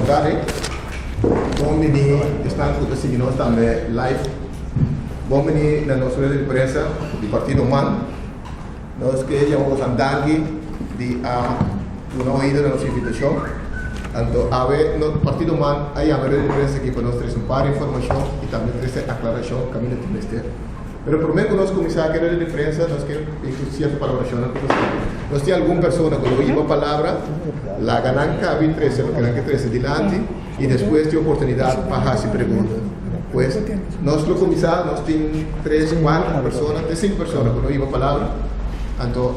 Bongari, bom menino, estão seguindo nós também live. Bom menino na nossa rede de imprensa do Partido Humano. Nós que chamamos Andangui de uma oída da nossa invitação. Então, no Partido Humano, aí a rede de imprensa que para nós traz um par de informação e também traz aclaração caminho do Ministério. Pero primeiro que nós começamos a rede de imprensa, nós queremos cierta colaboração. Nós temos alguma pessoa que ouve uma palavra, la gananca a 13, lo que gananca 13 delante, e depois tem oportunidade para fazer perguntas. Pues, nós lo começamos, nós temos 3, 4 pessoas, até 5 pessoas que ouve uma palavra. Então,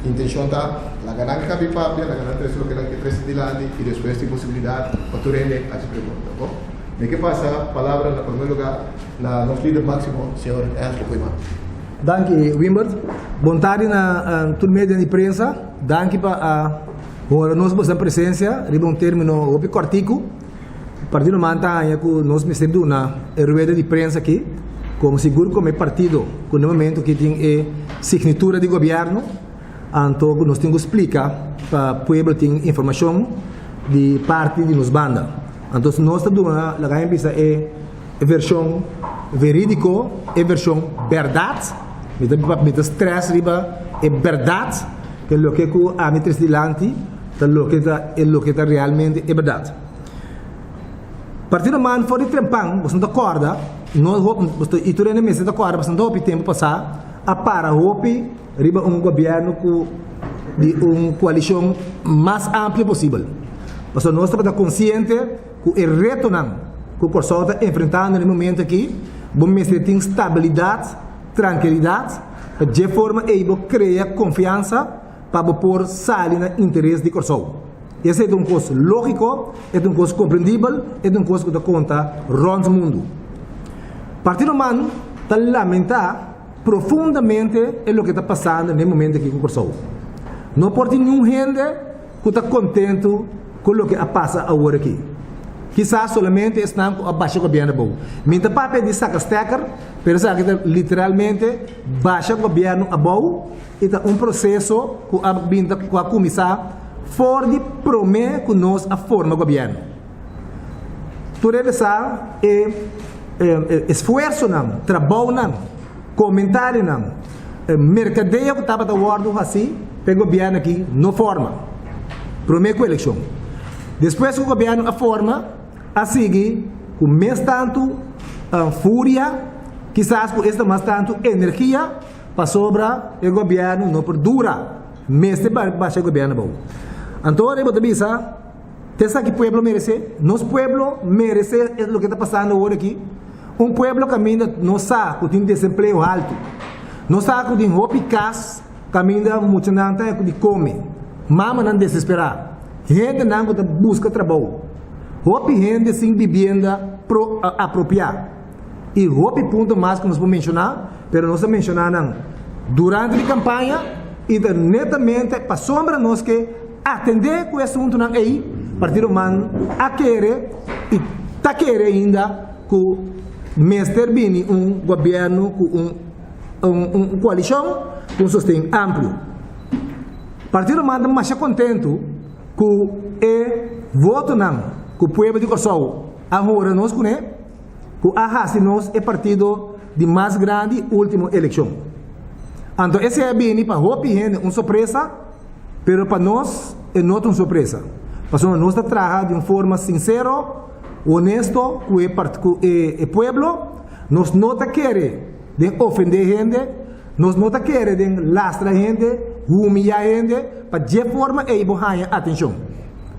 a intenção está, la gananca a papia, la gananca 13, lo que gananca 13 delante, e depois tem possibilidade para tu render a pergunta. ¿De qué pasa? Palabra, en primer lugar, nuestro líder máximo, señor Ernst Koyman. Danke, Wimbert. Vontade na todo meio de imprensa. Danke para nossa presença. Riba término opi cortico. Partido manta que nós mesmo na rueda de imprensa aqui, como seguro como partido, com o momento que tem signatura de governo, então nós temos que explicar para o povo ter informação de parte de nos banda. Então, nós estamos a empresa a versão verídico, a versão verdade, mit stress riba é verdade, que é o que a mitres delante, é o que realmente é verdade. Partido man fora de tempão, você não acorda, nós e tu nem mesmo acorda, você não tem tempo passar, a para hope riba governo de uma coalição mais ampla possível. Mas nós estamos conscientes que o reto que o Corsol está enfrentando no momento aqui, vamos ter estabilidade, tranquilidade, de forma que criar confiança para pôr sair no interesse de Corsol. Esse é coisa lógico, é coisa compreendível, é coisa que dá conta rondo o mundo. O Partido Humano está lamentar profundamente o que está passando no momento aqui com o Corsol. Não pode nenhum gente que está contente com o que passa agora aqui. Quizás solamente estão abaixo do governo bom. Minta papel de saca-stecker, pero sabe que literalmente baixa o governo bom e tá processo que a vinda com a comissão for de prometer que nós a forma o governo. Tu deve saber esforço não, trabalho não, comentário não, mercadeio que estava trabalhando assim, pelo governo aqui não forma. Promete com a eleição. Depois que o governo a forma, a seguir, com mais tanto fúria, quizás com esta mais tanto energia, para sobra o governo não perdura, mas se baixa o governo bom. Então, eu vou te dizer, pensa que o povo merece, nosso povo merece o que está passando agora aqui. Um povo que ainda não sabe que tem desemprego alto, não sabe que tem roupa e casa, que ainda muito não tem de comer, mama não desesperar. Gente não busca trabalho. Roupa gente sem vivenda apropriada. E roupa ponto mais que nós vamos mencionar, mas nós vamos mencionar não. Durante a campanha, e netamente para sombra nós que atender com esse assunto não aí, Partido Humano a querer e está querer ainda que o mestre Bini governo com coalição com sustento amplo. Partido Humano mais contento que o voto não, que o povo de Corsol agora nós conhecemos, que a Hasi nós é partido de mais grande última eleição. Então esse é bem para roupa gente uma surpresa, mas para nós é não uma surpresa. Porque nós estamos trabalhando de uma forma sincera, honesta com o povo, nós não queremos ofender gente, nós não queremos lastrar gente, humilhar gente, para de forma que eles ganhem atenção.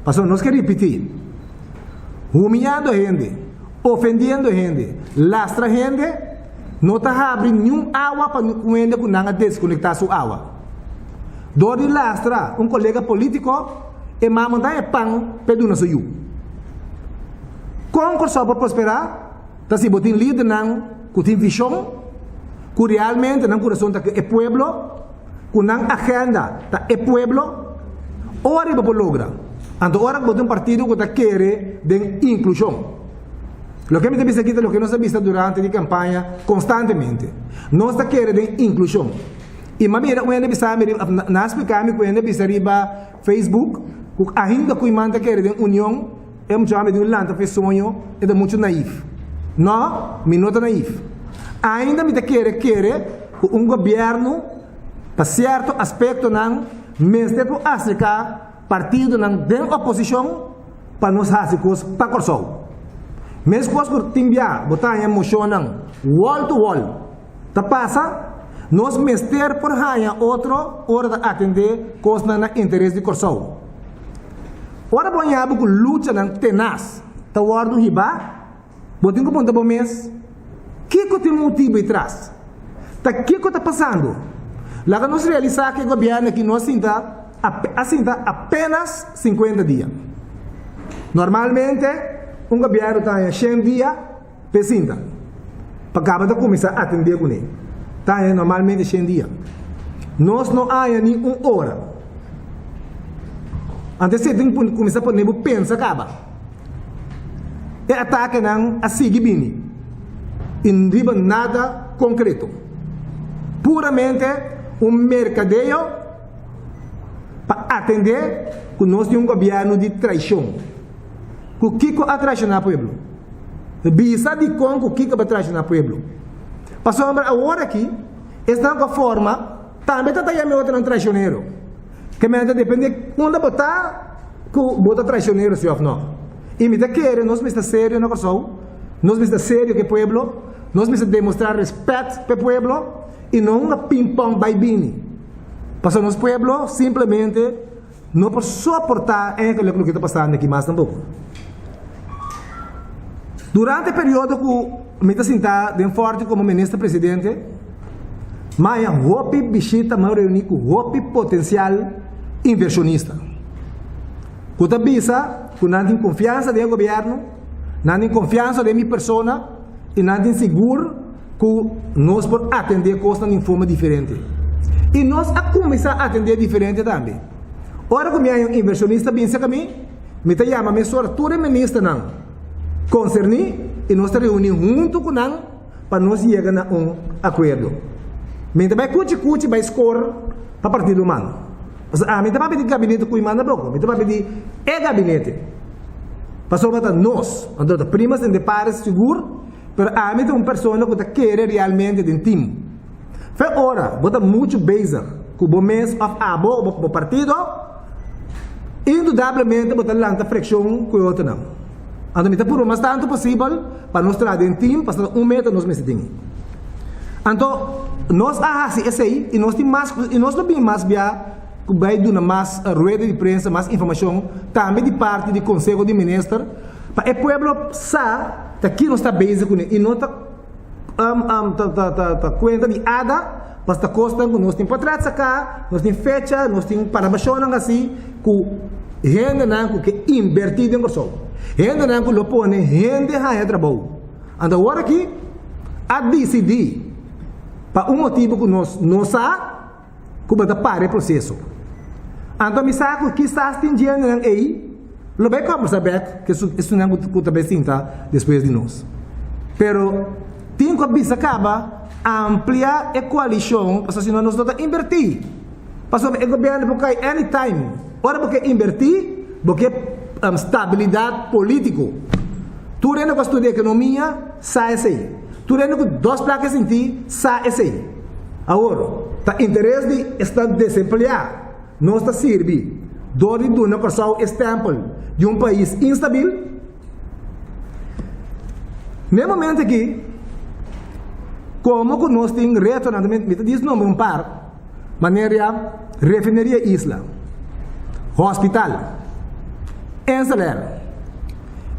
Mas nós queremos repetir. Humilhando a gente, ofendendo a gente, lastra a gente, não está abrindo nenhuma água para o gente que não desconectar sua água. Dori lastra colega político e mamanda pão peduna suyu. Como só para prosperar, tá se botin líder não, que tem visão, que realmente não coração tá é pueblo, que não agenda tá é pueblo, ora para logra. Então, ora que um partido que está querendo de inclusão. O que me dice aqui é o que nós vimos durante a campanha constantemente. Nós está querendo de inclusão. E mamira, o ene bisa na explicar-me que o ene bisa riba Facebook, ainda que o imanta quer de união é muito homem de land fez sonho é de muito naif. Não, me nota naif. Ainda me quer que governo para certo aspecto não, mesmo por África partido não tem oposição para nos fazer coisas para corso. Mesmo coisas que timbia, botar em moção não, wall to wall. Tá passa, nós mester por raia outro hora de atender coisas na interesse de corso. Ora banhado com luta não tenaz, tá hora do riba, botem com ponta bom mês. Que tem motivo atrás? Tá que tá passando? Lá que nós realizar que o governo aqui nós sinta apenas 50 dias. Normalmente, um governo está em 100 dias, pesinta. Para acabar de começar a atender com ele. Está normalmente 100 dias. Nós não há nem uma hora. Antes de começar a pôr pensa acaba. E ataque não a seguir bem. E não riba nada concreto. Puramente mercadeio para atender que nós temos um governo de traição. O que é traicionar o povo? Bisa de Congo, o que é traicionar o povo? Passou agora aqui, esta forma, também está aí outro traicioneiro. Que me depende de onde botar, que bota traicioneiro, se não. E me quer, nós me está sério na coisa, nós me está sério que o povo, nós me está demonstrar respeito para o povo, e não uma ping-pong baibini. Passou nosso povo, simplesmente, não pode suportar aquilo que está passando aqui mais tampouco. Durante o período que me está sentado de forte como ministro-presidente, Maia Hopi visita uma reunião com Hopi potencial inversionista. Kuta bisa, que não tem confiança do governo, não tem confiança de minha pessoa e não tem seguro que nós podemos atender coisas de forma diferente. E nós a começar a atender diferente também. Ora que um inversionista pensa que me chama me sortura ministra não. Concernir e nós reunimos junto com não para nós chegar a acordo. Me também cuti vai score para partido humano. Me também pedir gabinete com o manda bloco. Me também pedir gabinete. Passou para nós, então primas de pares seguro, pero a mim tem uma pessoa que quer realmente de time. Foi hora, bota muito basic, com o mês of abo, o partido, indudablemente bota lanta fricção com o outro não. Então, me por o mais tanto possível para nós trazer em time, para meter nós meses. Então, nós assim esse aí e nós temos mais e nós não temos mais via que vai dar mais rueda de prensa, mais informação, também de parte do Conselho de Ministros, para o povo saber que aqui nós está base com ele e não está conta de nada, mas está costa que nós temos para trás cá, nós temos fecha, nós temos para baixar assim, que gente não que invertir em corso, gente não que lo põe, gente há trabalho. Então agora aqui a decidir para motivo que nós não sabemos como é para o processo. Então me sabe que está atingindo aí, lo vai conversar back que isso não é que também sinta depois de nós. Pero tem que bisa acaba ampliar a coalição, para se nós não invertir. Para o governo porque anytime, ora porque invertir, porque estabilidade política. Tu rende com estudar economia, sai assim. Tu rende com 2 placas em ti, sai assim. Agora, tá interesse de estar desempregado, não está servindo. Dori do na pessoa example de um país instável. No momento aqui, como que nós temos retornamento, me diz número par, maneira refinaria isla, hospital, ensalar,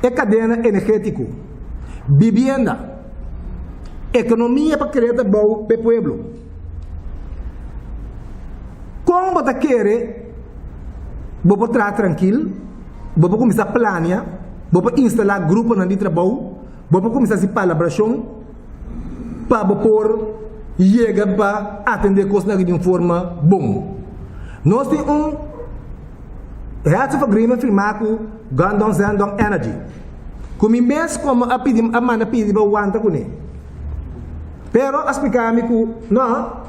e cadena energética, vivienda, economia para criar bom para o povo. Como você quer, você estar tranquilo, você começar a planear, você instalar grupo de trabalho, você começar a se palabração, para pôr chegar para atender coisas de uma forma bom. Nós temos Heads of Agreement firmado com Guangdong Shandong Energy. Como mês como a mana pedi para o anta com ele. Pero explicar-me que não,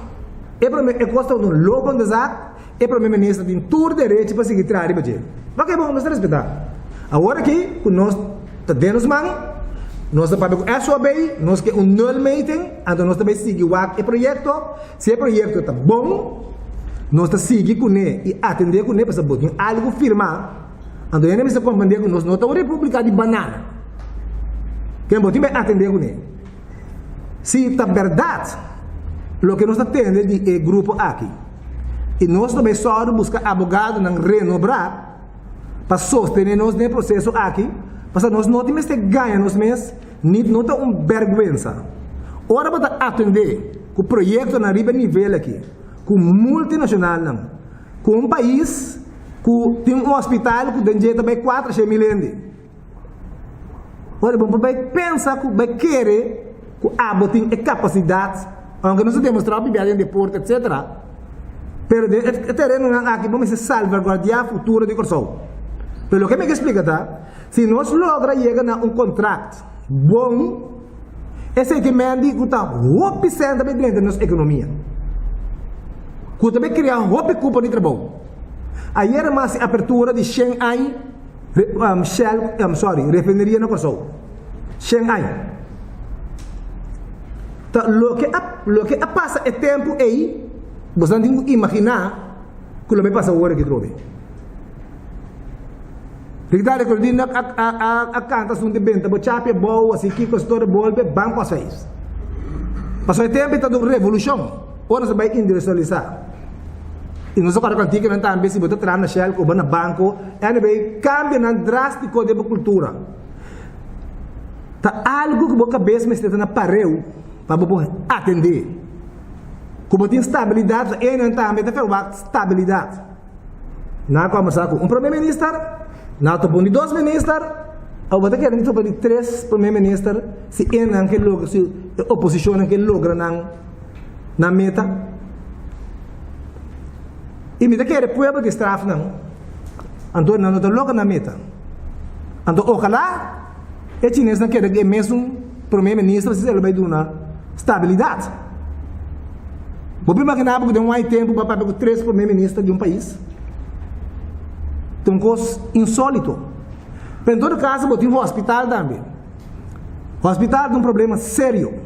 é custa um logo de zat, é para mim ministro tem tour direito para seguir trabalho para ele. Mas que bom nós respeitar. Agora que nós temos mãos, nós estamos com SOB, nós que null meeting, então nós também seguimos o projeto. Se o projeto está bom, nós seguimos com ele e atender com ele para saber algo firmar. Então ele precisa compreender que nós não estamos uma república de banana. Quem pode atender com ele? Se está verdade, o que nós atendemos é grupo aqui. E nós também só buscamos advogado para renovar, para sostener nós nesse processo aqui, para nós não temos que ganhar nós mesmos, não tem uma vergonha. Ora para atender com o projeto na riba nível aqui, com multinacional, com um país que tem um hospital que tem também 4 milhões. Ora, vai pensar que vai querer que a tem capacidade, aunque não se demonstrar que viagem de porto, etc. Pero o terreno aqui vamos salvaguardar o futuro de Corsol. Pero o que me explica tá? Se nós logramos chegar a um contrato bom, esse que me andi que está o centro dentro da nossa economia. Que também criar um cupo de trabalho. Aí era mais abertura de Shanghai, refineria na Corsol. Shanghai. Então, o que passa é tempo aí, você tem que imaginar que o que passa agora que trove. Rigdare ko din akanta sun de benta bo chapia boa assim que costura bolbe banco seis. Passou o tempo da revolução. Ora se vai industrializar. E nós agora cantiga não também se botar trana shell ko na banco, anyway, cambia na drástico de cultura. Tá algo que boca cabeça me está na pareu para bo atender. Como tem estabilidade, e não também tá falando estabilidade. Na conversar com primeiro-ministro, na topo de 2 ministros, ou até que topo de 3 primeiro-ministros, se não que logra, se a oposição não que logra na meta. E me dá que o povo que estrafa não, então não logra na meta. Então ojalá o chinês não quer que mesmo primeiro-ministro se ele vai dar uma estabilidade. Vou imaginar que tem um tempo para 3 primeiros-ministros de um país. Tem uma coisa insólito. Mas em todo caso, tem um hospital também. O hospital tem um problema sério.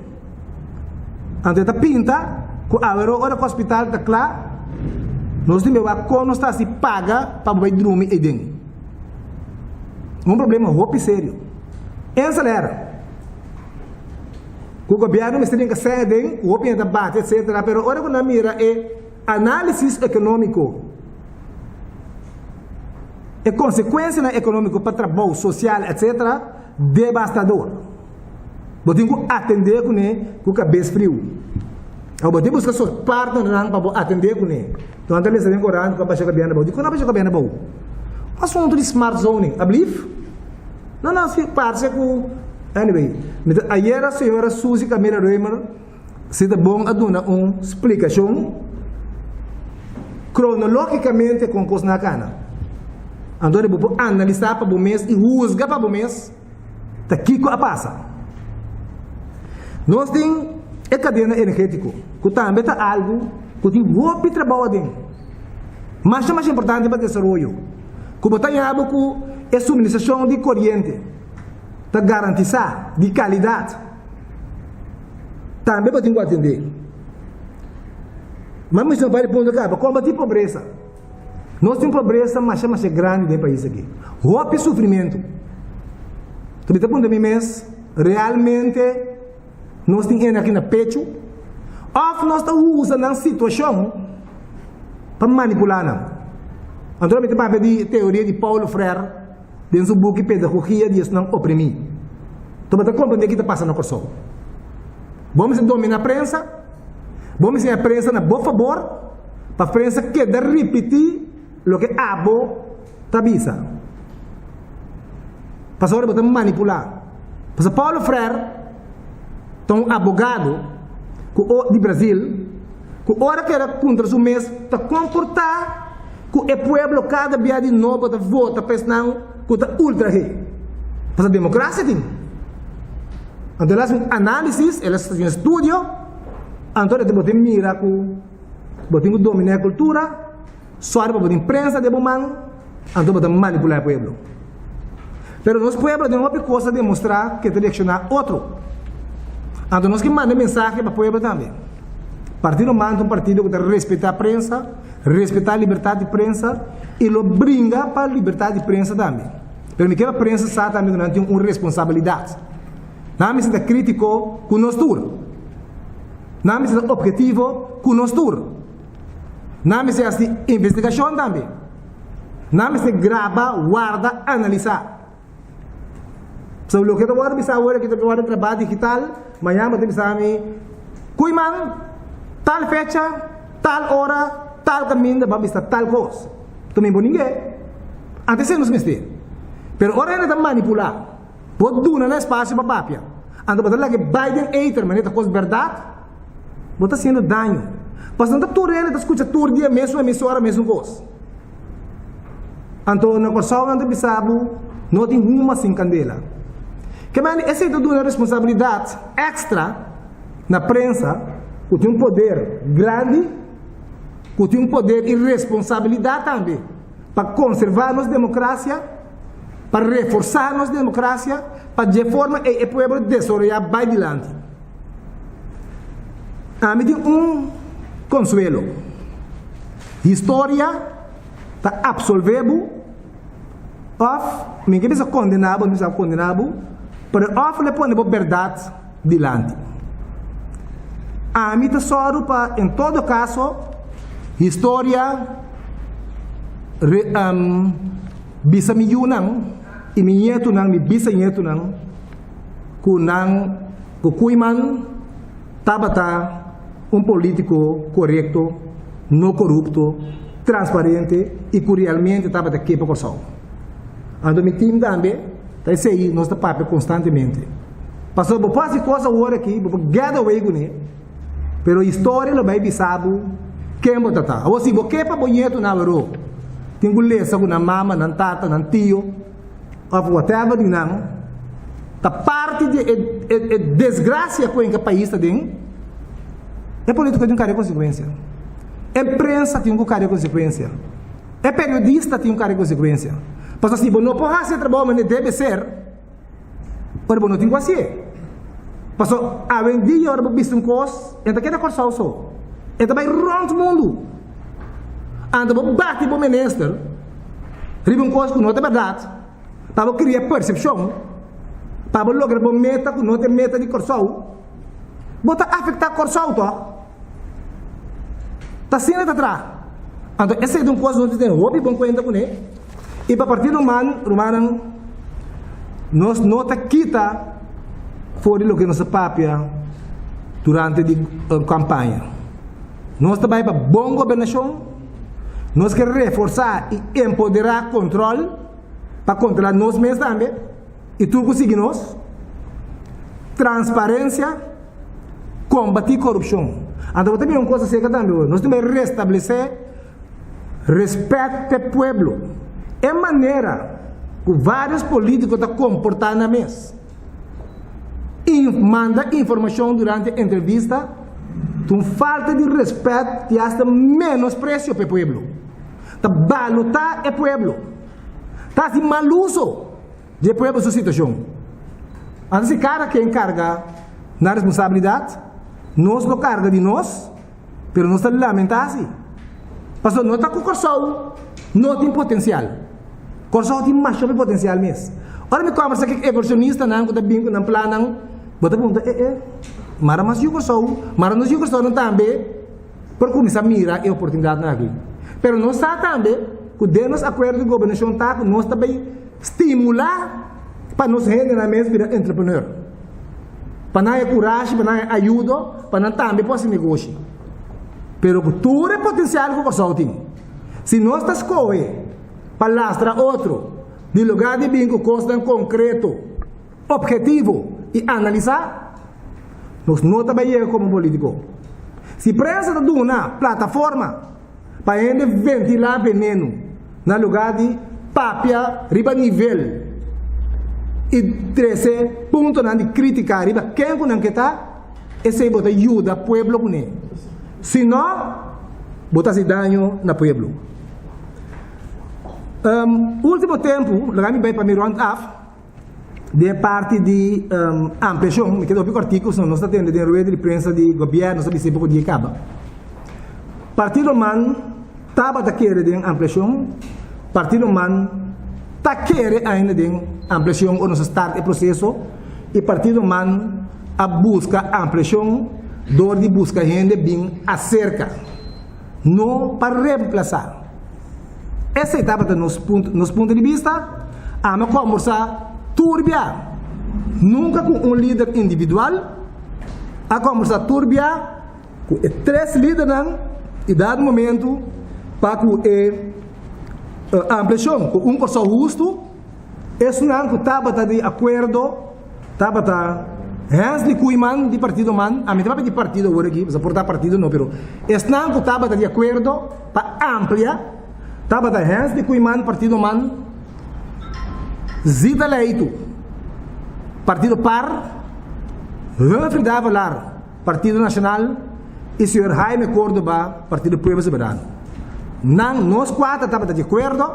Então, está pinta, agora o hospital está claro, nós temos que como está se paga para ir dormir aí dentro. Um problema muito sério. Acelera. O governo tem que ser dentro, o governo bate, etc. Mas agora quando a mira é análise econômico. A consequência econômica para o trabalho social, etc., devastador. Você tem que atender com a cabeça frio. Você tem que buscar suas partes para atender com ele. Então, antes de você correr, você vai chegar bem na boa. Quando vai chegar bem na boa? O assunto de smart zoning, a belief? Não, se parece com... Anyway, ayer a senhora Suzy Camila Reimer se dá bom a dar uma explicação cronologicamente com coisa na cana. Então, ele pode analisar para o mês e juzgar para o mês. Está aqui que passa. Nós temos a cadeia energética, que também está algo que tem muito trabalho dentro. Mas é mais importante para o desenvolvimento. Como está em algo que é subministração de corrente, para garantir de qualidade. Também podemos atender. Mas não vai ponto para combater a pobreza. Nós temos pobreza mais grande no país aqui. Roupa e sofrimento. Tu me está pondo mês, realmente, nós temos aqui no pecho, ou nós estamos usando a situação para manipular. Então, eu estou pedir teoria de Paulo Freire, dentro do book Pedagogia de Não Oprimir. Tu me está compreendendo o que está passando na Corsol. Vamos dominar a prensa, vamos a prensa na boa favor, para a prensa que deve repetir o que a abo tabisa. Para agora podemos manipular. Para Paulo Freire, um advogado de Brasil, que hora que era contra o mês, está comportar que o povo cada dia de novo vota para não que está ultra rei. Para a democracia tem. Então elas têm análise, elas têm estudo, então elas têm mirar que dominar a cultura, só para a imprensa de Buman, então para manipular o povo. Pero nós pueblo de uma coisa demonstrar que direcionar outro. Então nós que manda mensagem para o pueblo também. Partido manda partido que respeita a prensa, respeitar a liberdade de prensa e lo brinda para a liberdade de prensa também. Pero me quer a prensa sabe também que não tem uma responsabilidade. Não me se crítico com nós tudo. Não me se objetivo com nós tudo. Não me se investigação também. Não me se grava, guarda, analisar. So, lo que eu vou pensar agora que eu vou trabalhar digital, amanhã eu vou pensar cuiman, tal fecha, tal hora, tal caminho, vamos estar tal coisa. Também por ninguém. Antes de nos mexer. Pero ora ainda manipular. Pode dar um espaço para papia. Então, para que Biden eiter, mas não é coisa verdade, está sendo dano. Mas não está tudo ainda, escuta todo dia, mesmo emissora, mesmo coisa. Então, na pessoa não pensar, não tem uma sem candela. Que mas essa é uma responsabilidade extra na prensa, que tem um poder grande, que tem um poder e responsabilidade também para conservar a nossa democracia, para reforçar a nossa democracia, para de forma que o povo desarrollar vai adiante. A mim tem um consuelo. História está absolvendo, ninguém precisa condenar, não precisa condenar, pero le põe a verdade dilante. A mim está só para, em todo caso, história bisa mi yunang, e mi nieto nang, mi bisa nieto nang, kunang, kukuiman, tabata, político correto, não corrupto, transparente e que realmente tabata kepa corção. Ando mi time também, tá isso aí, nós papel constantemente. Passou por quase coisa agora aqui, por get away com ele, pero a história lo vai bisabu, quem bota tá. Ou se você quer para bonito na vero, tem que ler com na mama, na tata, na tio, of whatever de não, tá parte de desgraça com que o país está dentro. É político tem que ter consequência. É imprensa tem que ter consequência. É periodista tem que ter consequência. Mas assim, não pode fazer trabalho, mas deve ser. Mas não tem que fazer. Mas a vendia, eu vou visto um coisa, então que é da corção só. Então vai rond o mundo. Então vou bater para o ministro. Riba um coisa que não é verdade. Para criar percepção. Para lograr uma meta que não tem meta de corção. Bota afetar a corção, tá? Está sendo atrás. Então essa é uma coisa que nós temos. Vou bom conta com ele. E para partir do Romano, nós não quita fora do que nossa papia durante a campanha. Nós também para boa governação, nós queremos reforçar e empoderar controle para controlar nós mesmos também e tudo conseguir nós. Transparência, combater corrupção. Então também uma coisa seca também, nós temos que restabelecer respeito ao povo. É maneira que vários políticos estão comportando na mesa. E manda informação durante a entrevista, com falta de respeito e até menosprecio para o povo. Está balutar o povo. Está assim mal uso do povo sua situação. Então, esse cara que encarga na responsabilidade, nós não carga de nós, mas nós estamos lamentando assim. Mas não está com o corção, não tem potencial. Corção tem mais potencial mesmo. Ora me conversa que evolucionista não está bem com plano, bota pergunta mara mas eu corção, mara nós eu corção também, por começar a mirar a oportunidade aqui. Pero nós está também que dentro dos acordos de governação tá que nós também estimular para nós render na mesa virar entrepreneur. Para não coragem, para não ajuda, para não também possa negócio. Pero que tudo é potencial que o corção tem. Se nós está escolhendo palastra outro, de lugar de bingo consta concreto, objetivo e analisar, nós não trabalhamos como político. Se prensa está dando uma plataforma para ainda ventilar veneno, no lugar de papia, riba nível, e 13 pontos de criticar, riba quem não quer estar, esse bota ajuda o povo com ele. Se não, bota-se dano no povo. Último tempo, lá me vai para me round off, de parte de ampliação, me quedou pico artigos, não está tendo de rueda de prensa de governo, não sabe se pouco dia acaba. Partido Man estava a querer de ampliação, partido Man está querer ainda de ampliação ou não start o processo, e partido Man a busca ampliação, dor de busca gente bem acerca, não para reemplazar. Essa etapa de nos pontos de vista, a me conversar turbia, nunca com líder individual, a conversar turbia com 3 líderes e dado momento para com a ampliação, com curso justo, isso não estava de acordo, estava Hans de Kuiman de partido Man, a mim também de partido agora aqui, para portar partido não, pero não estava de acordo para ampliar. Estava da Hans de Kuiman, partido Man, Zita Leito, partido Par, Humphrey Davalar, partido Nacional, e Sr. Jaime Córdoba, partido Pueblo Soberano. Nós 4 estávamos de acordo,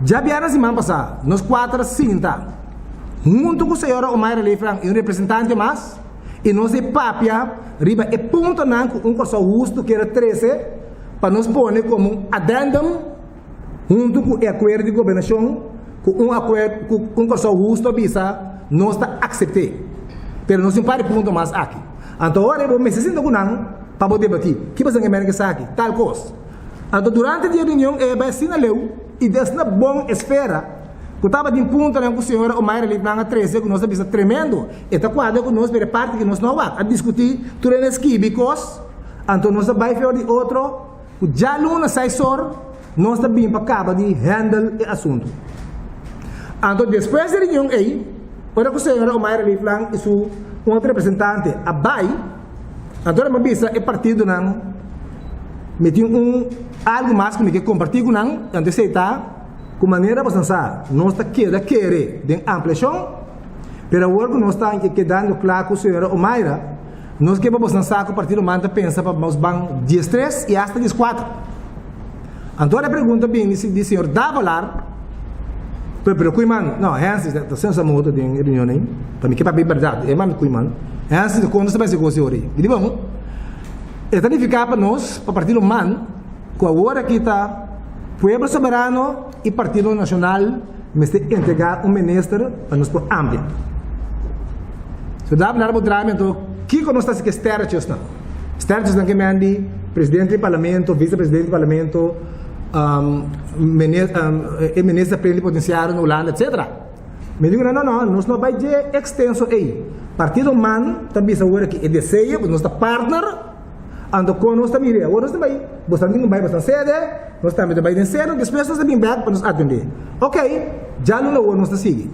já vieram semana passada, nós 4 cinta, junto com a senhora Omaira Leifran e um representante mais, e nós de papia, riba e ponto não com curso justo que era 13, para nos pôr como um addendum junto com o acordo de governação, com um acordo, com um curso justo, visa, nós está aceitando. Mas nós não paramos ponto mais aqui. Então, agora eu me sinto com não para poder debater. O que passa em América está aqui? Tal coisa. Então, durante a reunião, eu vai assinaleu e dessa boa esfera, que estava de ponto com a senhora Omaira Livnanga 13, que nós está tremendo, e está quadro que nós, para parte que nós não vamos a discutir, tudo é químicos, então nós vai fazer de outro. Já luna sai sor, nós também para acabar de handle o assunto. Então, depois da reunião aí, para que a senhora Omaira Livlang e seu outro representante, a BAI, então uma vez o partido não metiu algo mais que compartilhar com não, então você está com maneira de pensar, nós está querer de ampliação, pero agora nós está quedando claro com a senhora Omaira. Nós que vamos pensar que o partido manda pensa para os bancos 13 e até 14. Então a pergunta bem se senhor Davalar, pero Kuiman, não, antes da sensação moto de reunião aí, para mim que para bem verdade, é mais Kuiman, antes de quando você vai se gostar aí, e vamos, é tanificar para nós, para o partido Man, com a hora que está Pueblo Soberano e Partido Nacional, mas de entregar ministro para nós por amplia. Se Davalar para o drama, então que nós estamos sterchos não? Sterchos não que mandi presidente do parlamento, vice-presidente do parlamento, ministro plenipotenciário na Holanda, etc. Me digo não, nós não vai ter extenso aí. Partido Man também agora que é desejo, nós está partner, ando com nós também. Agora nós também, você também vai bastante sede, nós também vai em sede, depois nós também back para nos atender. Ok, já não nós está seguindo.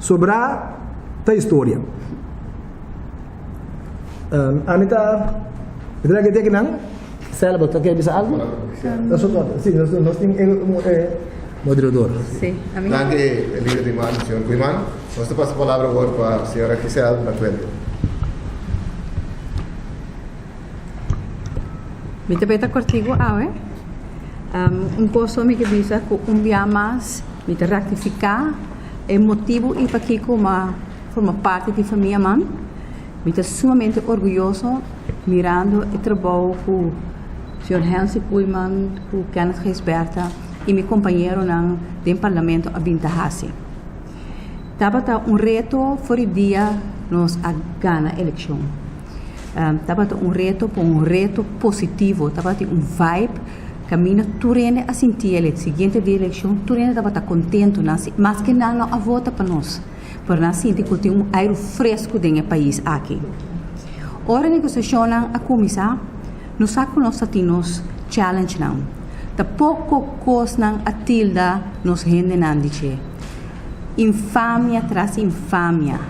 Sobra a história. Anita, kita lagi dia kenang? Saya lepas tak bisa algo? Sim, nós temos moderador. Sim, a minha. Danke, líder de Man, senhor Kuiman. Nós te passo a palavra agora para a senhora Giselle Macuente. Mita beta cortigo awe. Coisa me que bisa com dia mais, mita rectificar, é motivo e para que como forma parte da família Man. Me estou sumamente orgulhoso mirando o trabalho com o Sr. Hans Kuiman, com o Kenneth Gisberta e meu companheiro no parlamento a Bintahasi. Estava reto for o dia nós a ganhar a eleição. Estava reto com reto positivo, estava vibe caminho turene a sentir a seguinte de eleição, turene estava contente, mas que não a vota para nós. Para nós sentir que tem ar fresco dentro do país aqui. Ora negociação a comissão, nós sabemos que nós temos challenge não. Da pouco coisa a tilda nos rende não dizer. Infâmia traz infâmia.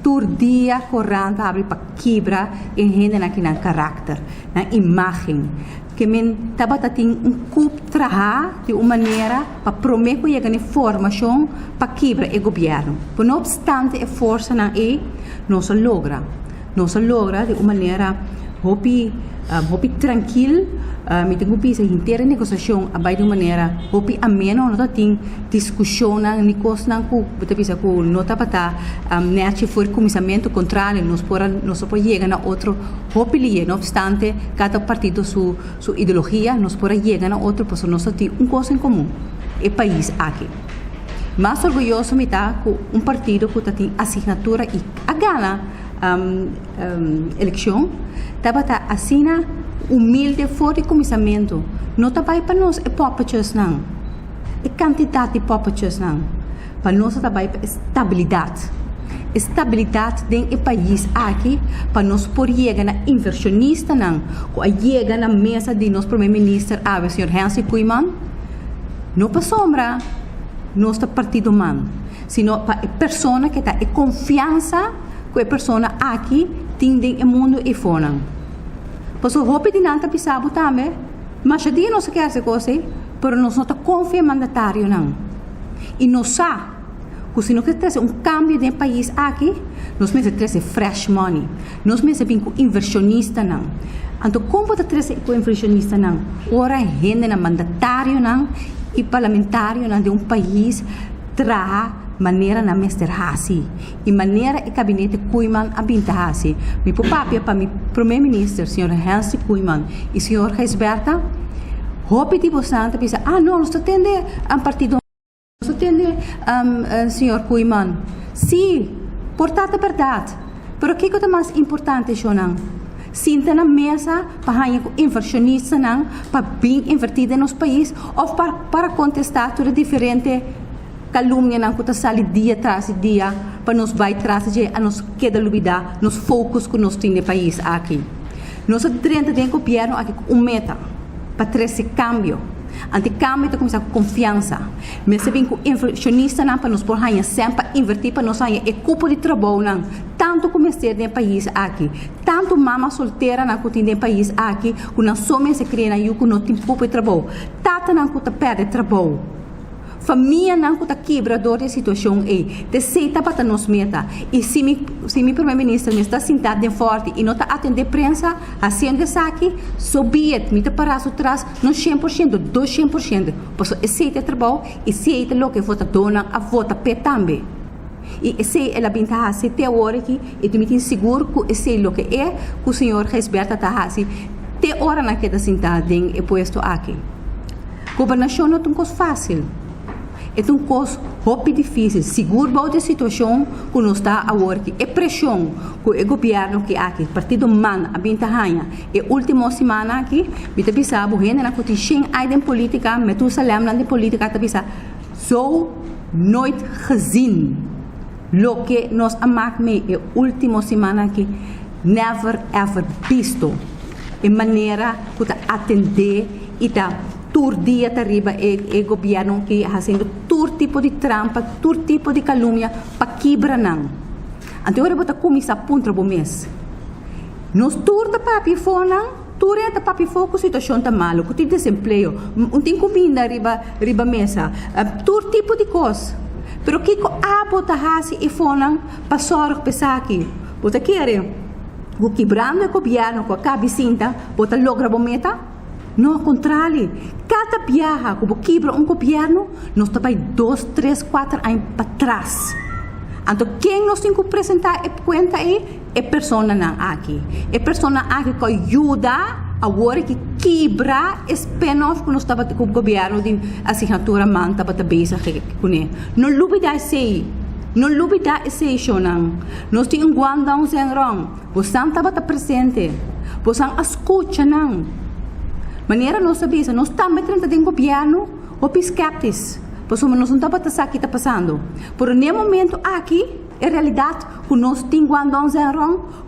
Tur dia corrente abre para quebrar e rende aqui na caráter, na imagem. Que men tabata tem cup trabalhar de uma maneira para prometer que chegar informação para quebrar o governo. Por não obstante a força não se logra de uma maneira hopi tranquila me tenho pisa inteira negociação abai de maneira hopi ameno não tem discussão na nicos não com pisa com nota para nete for comissamento contrário nós por chegar na outro hopi li não obstante cada partido su ideologia nós por chegar na outro por nós tem coisa em comum é país aqui mais orgulhoso me está com partido que tem assinatura e a gana eleição tá assina humilde fora de comissamento não tá para nós é popachas não é quantidade de popachas não para nós tá para estabilidade dentro do país aqui para nós por chegar na inversionista não chegar na mesa de nosso primeiro-ministro o senhor Hensi Kuiman não para sombra nós tá partido man sino para a pessoa que tá é confiança que a pessoa aqui tem dentro do mundo e fora pois o hope de nanta pisabo também mas já dia não se quer se coisa pero nós não tá confia mandatário não e nós sabe que se nós queremos cambio de país aqui nós precisamos fresh money nós precisamos com inversionista não então como pode trazer com inversionista não ora gente na mandatário não e parlamentário não de país tra maneira na Mr. Hasi e maneira o gabinete Kuiman abinta Hasi mi papapia para mi primeiro-ministro senhor Hensi Kuiman e senhor Geisberta hope de bastante pensa não nós atende partido nós atende senhor Kuiman sim portanto verdade pero o que é mais importante não sinta na mesa para ganhar inversionista não para bem invertida nos país ou para contestar tudo diferente calúnia não que sale dia tras dia para nos vai traz de a nos queda lubida nos focos que nós temos no país aqui nós dentro do governo aqui meta para trazer cambio anti-cambio está começar com confiança mas se bem com inversionista não para nos por ganhar sempre invertir para nós ganhar equipo de trabalho não tanto começar no país aqui tanto mama solteira não que tem no país aqui que não somente se cria na que não tem pouco de trabalho tata não que perde trabalho família não está quebrador de situação de seita para nos meta e se mi primeiro-ministro me está sentado de forte e não está atendendo a prensa fazendo isso aqui sobiet me está parado atrás não 100% 200% pois esse é trabalho e esse é o que vota dona a vota pé também e esse é a vantagem se te hora aqui e tu me tem seguro que esse é o que que o senhor Geisberta está assim te hora na que está sentado em posto aqui governação não é uma coisa fácil é uma coisa muito difícil. Seguro a situação que nós está agora, é pressão que o governo que aqui, partido man, a bintahanha, e última semana aqui, bita bisa, buhen na kuti shing aiden política, metu salem na de política, ta bisa, zo nooit gezien. Lo que nos amak me é última semana aqui, never ever visto. E maneira que ta atender e ta tur dia arriba e governo que fazendo tur tipo de trampa, tur tipo de calúnia para quebrar não. Então eu vou começar ponto do mês. Nós tur da papi fona, tur é da papi foco situação tá malo, que tem desemprego, tem comida riba mesa, tur tipo de coisa. Pero que ko abo ta hasi e fona pasor pensar aqui. Bota querer o quebrando o governo com a cabecinha, bota logra a meta. No, ao contrário, cada viaja, como quebra governo, nós estamos 2, 3, 4 anos para trás. Então, quem nós temos que apresentar conta é pessoa aqui. É pessoa aqui que ajuda a hora que quebra spin-off que nós estamos com o governo de assinatura manta para beijar com ele. Não duvida sei. Não duvida sei, não. Nós temos guardão sem rong. Você estava presente. Você escuta, não. Maneira não sabia, nós estamos dentro do governo, ou escépticos, pois nós não estamos a saber o que está passando. Por no momento aqui, em realidade, que nós temos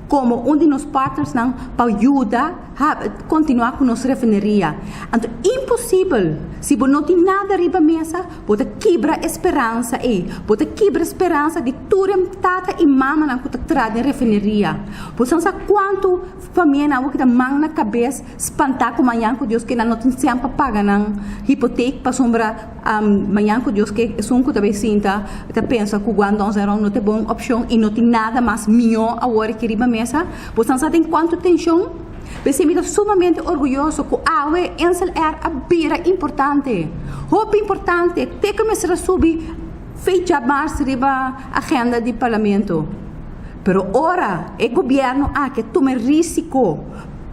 como um de nossos partners para ajudar a continuar com nossa refineria. Então, impossível, se você não tem nada arriba da mesa, você quebra a esperança você quebra a esperança de tudo tata e mama que está atrás da refineria. Você não sabe quanto família que está mão na cabeça, espantar com amanhã com Deus que não tem sempre paga na hipoteca para sombra amanhã com Deus que é um que também sinta, pensa que o guandão não tem boa opção e não tem nada mais melhor agora que arriba da mesa. Você não sabe quanto tensão Me siento sumamente orgulloso que AWE NCLR abira importante. Hope importante, teka me será subir fecha mais riba agenda do parlamento. Pero ora, o governo há que tomar risco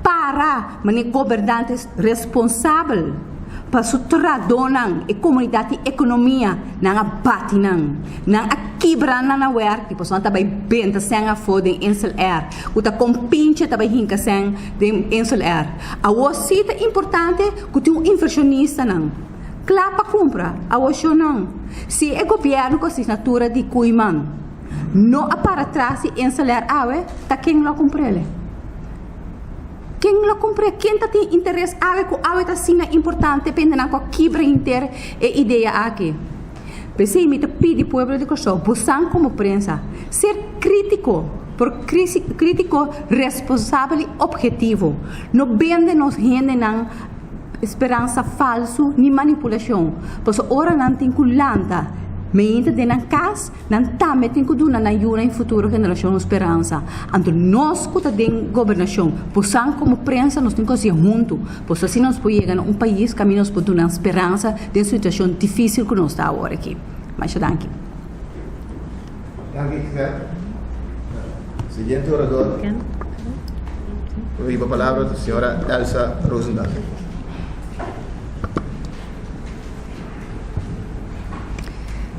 para os governantes responsáveis para sutradonang e comunidade e economia nang abati nang akibran na wer tipo são também benta sem a foden NCLR o ta compinche também hinka sem de NCLR a wasita importante que tu inversionista nang clapa compra a washo nang se o governo com assinatura de Kuiman não a para trás NCLR awe ta quem lo comprele. Quem lo compra, quem tem interesse, awe tá sina importante, depende na quebra inteira e ideia aqui. Pensei me te pedi pueblo de Kosovo, buscan como prensa, ser crítico, crítico responsável e objetivo. Não vende nos gente na esperança falso ni manipulação. Pois ora não tem culanta. Meinte de nan cas, nan tame tem que duna na yuna em futuro geração esperança. Anto nós que tem governação, possam como prensa nós temos que ser junto, pois assim nós podemos chegar a país que nós podemos dar esperança de uma situação difícil que nós está agora aqui. Mas danke. Danke, Giselle. Siguiente orador. Viva a palavra da senhora Elsa Rosendahl.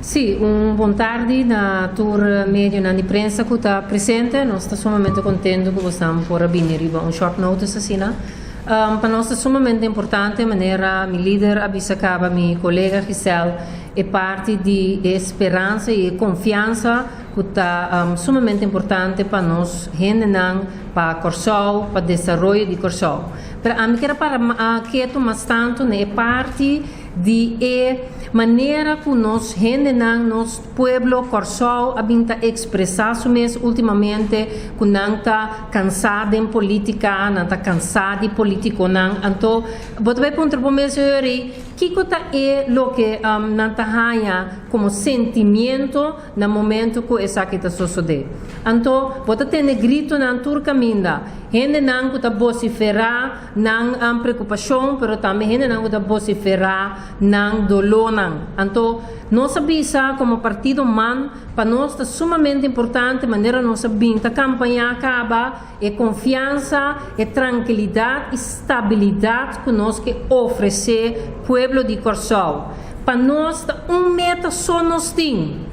Sì, buon tardi na tour medio na imprensa che sta presente. Noi stiamo sommamente contenti che possiamo por venire un short notice assina. Per noi è sommamente importante maniera mi leader Abisacaba, mi collega Giselle è parte di speranza e confianza che è sommamente importante per noi gente para Corsol, para desenvolvimento de Corsol. Per a me era para que mas tanto ne parte de maneira que nós gente nos pueblo Corsol habita expressar mes ultimamente que não está cansado em política, não está cansado de político não. Então, vou ver ponto para me senhori que coisa é lo que não está ganha como sentimento no momento que essa que está sucedendo. Então, vou ter grito na turca minda, gente não que está vociferar não preocupação, pero também gente não que está vociferar não dolor não. Então, nós sabemos como partido man para nós é sumamente importante maneira nós sabemos a campanha acaba é confiança, é tranquilidade, estabilidade que nós que oferecer pueblo de Corsol. Para nós meta só nós temos.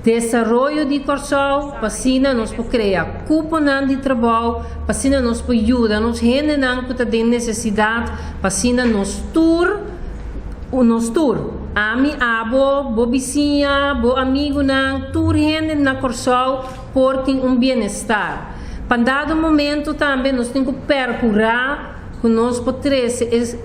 Desenvolvimento de Corsol, para nós podemos criar cupo de trabalho, para nós podemos ajudar, nós gente que tem necessidade, para nós tour. Ami abo, bo vizinha, bo amigo nang tour gente na Corsol por ter bem-estar. Para dado momento também nós temos que percorrer que nós podemos ser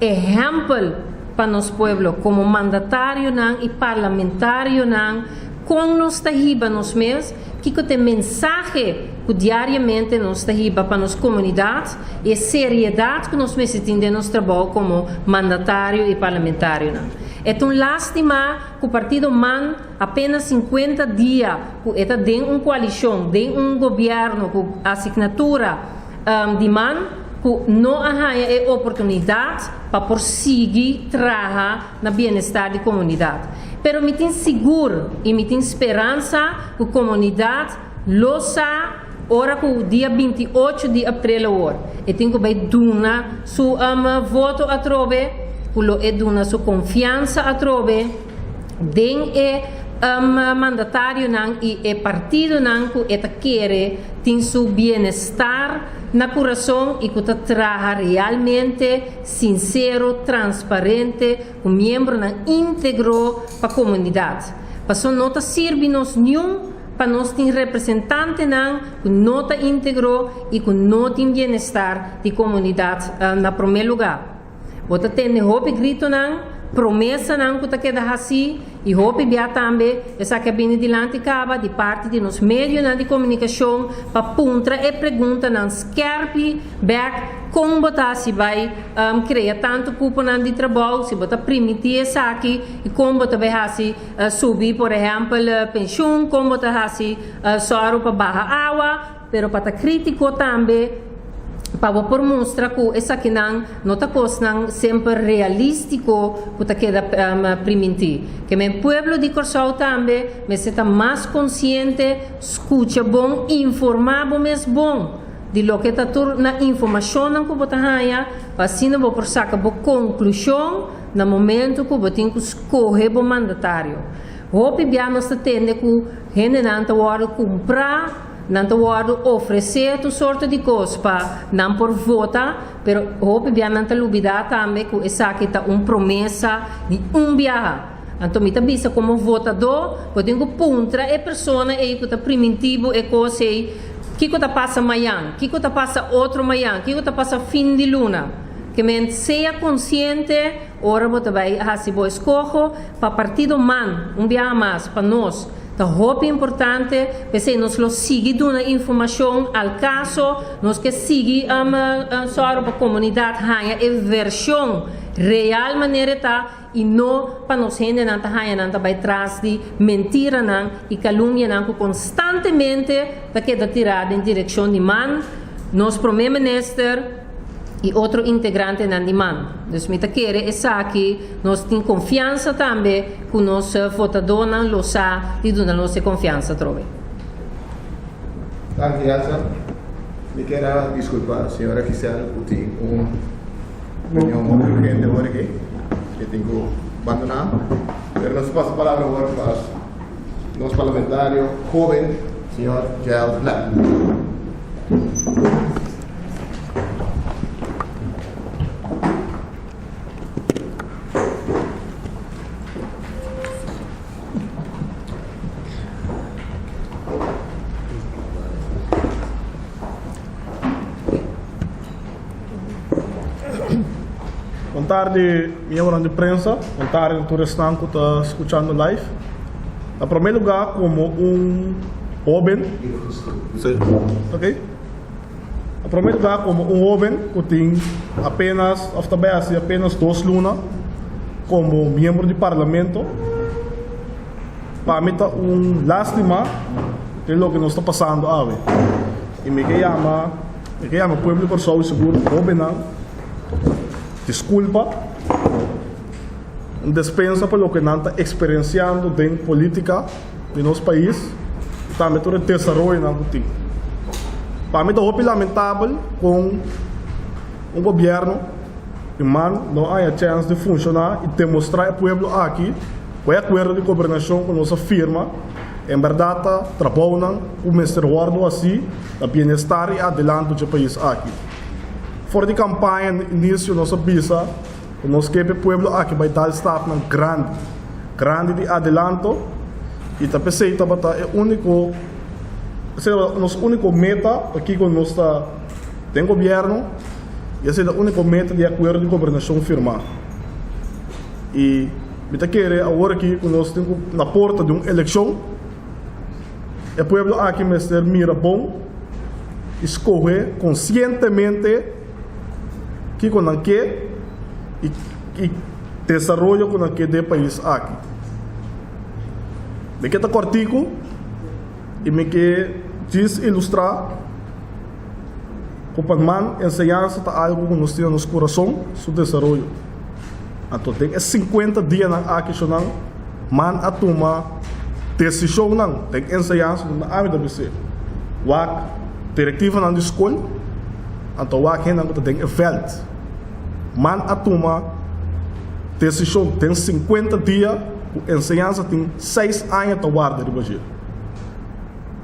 exemplo para nosso povo como mandatário nang e parlamentário nang com nós tahiba nos mês que tem mensagem que diariamente nós tahiba para nossa comunidade e seriedade que nós necessitamos de nosso trabalho como mandatário e parlamentário nang. É uma lástima que o partido MAN apenas 50 dias que tem coalição, tem governo com assinatura de MAN que não há a oportunidade para prosseguir trabalhar no bem-estar da comunidade. Pero me tem seguro e me tem esperança que a comunidade lo sa ora que o dia 28 de abril agora. E tem que vai dar su voto a trove, lo é dar su confiança a trove, den mandatário nang e partido nang que eta quer tem su bem-estar na coração e que trabalha realmente sincero, transparente, com membro íntegro para a comunidade. Para não serve nos nenhum para nós ter representante que não está íntegro e que não tem bem-estar de comunidade na primeiro lugar. Você tem hope grito promessa não que queda assim e hope bia também essa que vem dilante acaba de parte de nos meios de comunicação para puntra e pergunta não skerpi back como botar se vai criar tanto cupo de trabalho se botar permitir essa aqui e como botar vai assim subir por exemplo pensão como botar assim só para barra água pero para crítico também para por mostrar que essa que não está coisa sempre realístico que queda permitir. Que meu pueblo de Corsol também me está mais consciente, escuta bom, informar bom mesmo bom de lo que está na informação que você ganha, assim não vou por sacar boa conclusão no momento que você tem que escolher o mandatário. Hope bem nós tendo que gente não está comprar, não está oferecer tu sorte de coisa para não por votar, pero hope bem não está olvidar também que essa aqui está promessa de viagem. Então, me avisa como votador, eu tenho que puntra a pessoa que está primitivo e coisa que está passa amanhã, que está passa outro amanhã, que está passa fim de luna. Que me seja consciente, ora você vai se vou escolher para partido man, viagem mais para nós. Então, é importante, porque nós lo seguimos dando informação ao caso, nós que seguimos a comunidade, a versão real maneira tá e não para nós gente não tá não vai atrás de mentira não e calúnia não constantemente para que da tirada em direção de man, nós primeiro-ministro e outro integrante não de man. Então, me querer essa aqui, nós temos confiança também que o nosso votador não lo sabe e dá nossa confiança trove. Gracias. Me quero desculpar, senhora Gisela, por ter reunião muito urgente agora aqui, que tenho que abandonar. Pero nós passa a palavra agora para o nosso parlamentário jovem, senhor Jael Black. Boa tarde, miembros de prensa. Boa tarde, todo restante que está escutando live. Em primeiro lugar, como jovem, ok? Em primeiro lugar, como jovem que tem apenas 2 lunas como membro do parlamento, para mim está lástima de lo que nos está passando hoje. E me chama o povo de Corsol seguro, jovem. Desculpa, dispensa por lo que não está experienciando em política de nosso país, também todo o desenvolvimento não tem. Para mim, é muito lamentável com governo que não há chance de funcionar e demonstrar ao povo aqui o acordo de governação com nossa firma, em verdade, trabalham o Ministério assim, o bem-estar e adelante do país aqui. Fora de campanha, no início, nós visa que nós que o povo aqui vai dar staff grande de adelanto e também sei que é o único nosso único meta aqui com nós tem governo e essa é a única meta de acordo de governação firmar. E me querer agora aqui que nós temos na porta de uma eleição, o povo aqui mestre mira bom, escolher conscientemente que com que e desenvolver com que de país aqui. Me que tá cortico e me que diz ilustrar que para man enseñança tá algo que nós temos no nosso coração seu desenvolvimento. Então tem 50 dias na aqui sonang man a tomar decisão não tem enseñança na área da ser. Wak diretiva na escola. Então, o que não tem veld. Man a tomar decisão tem 50 dias, a ensinança tem 6 anos de guarda de Brasil.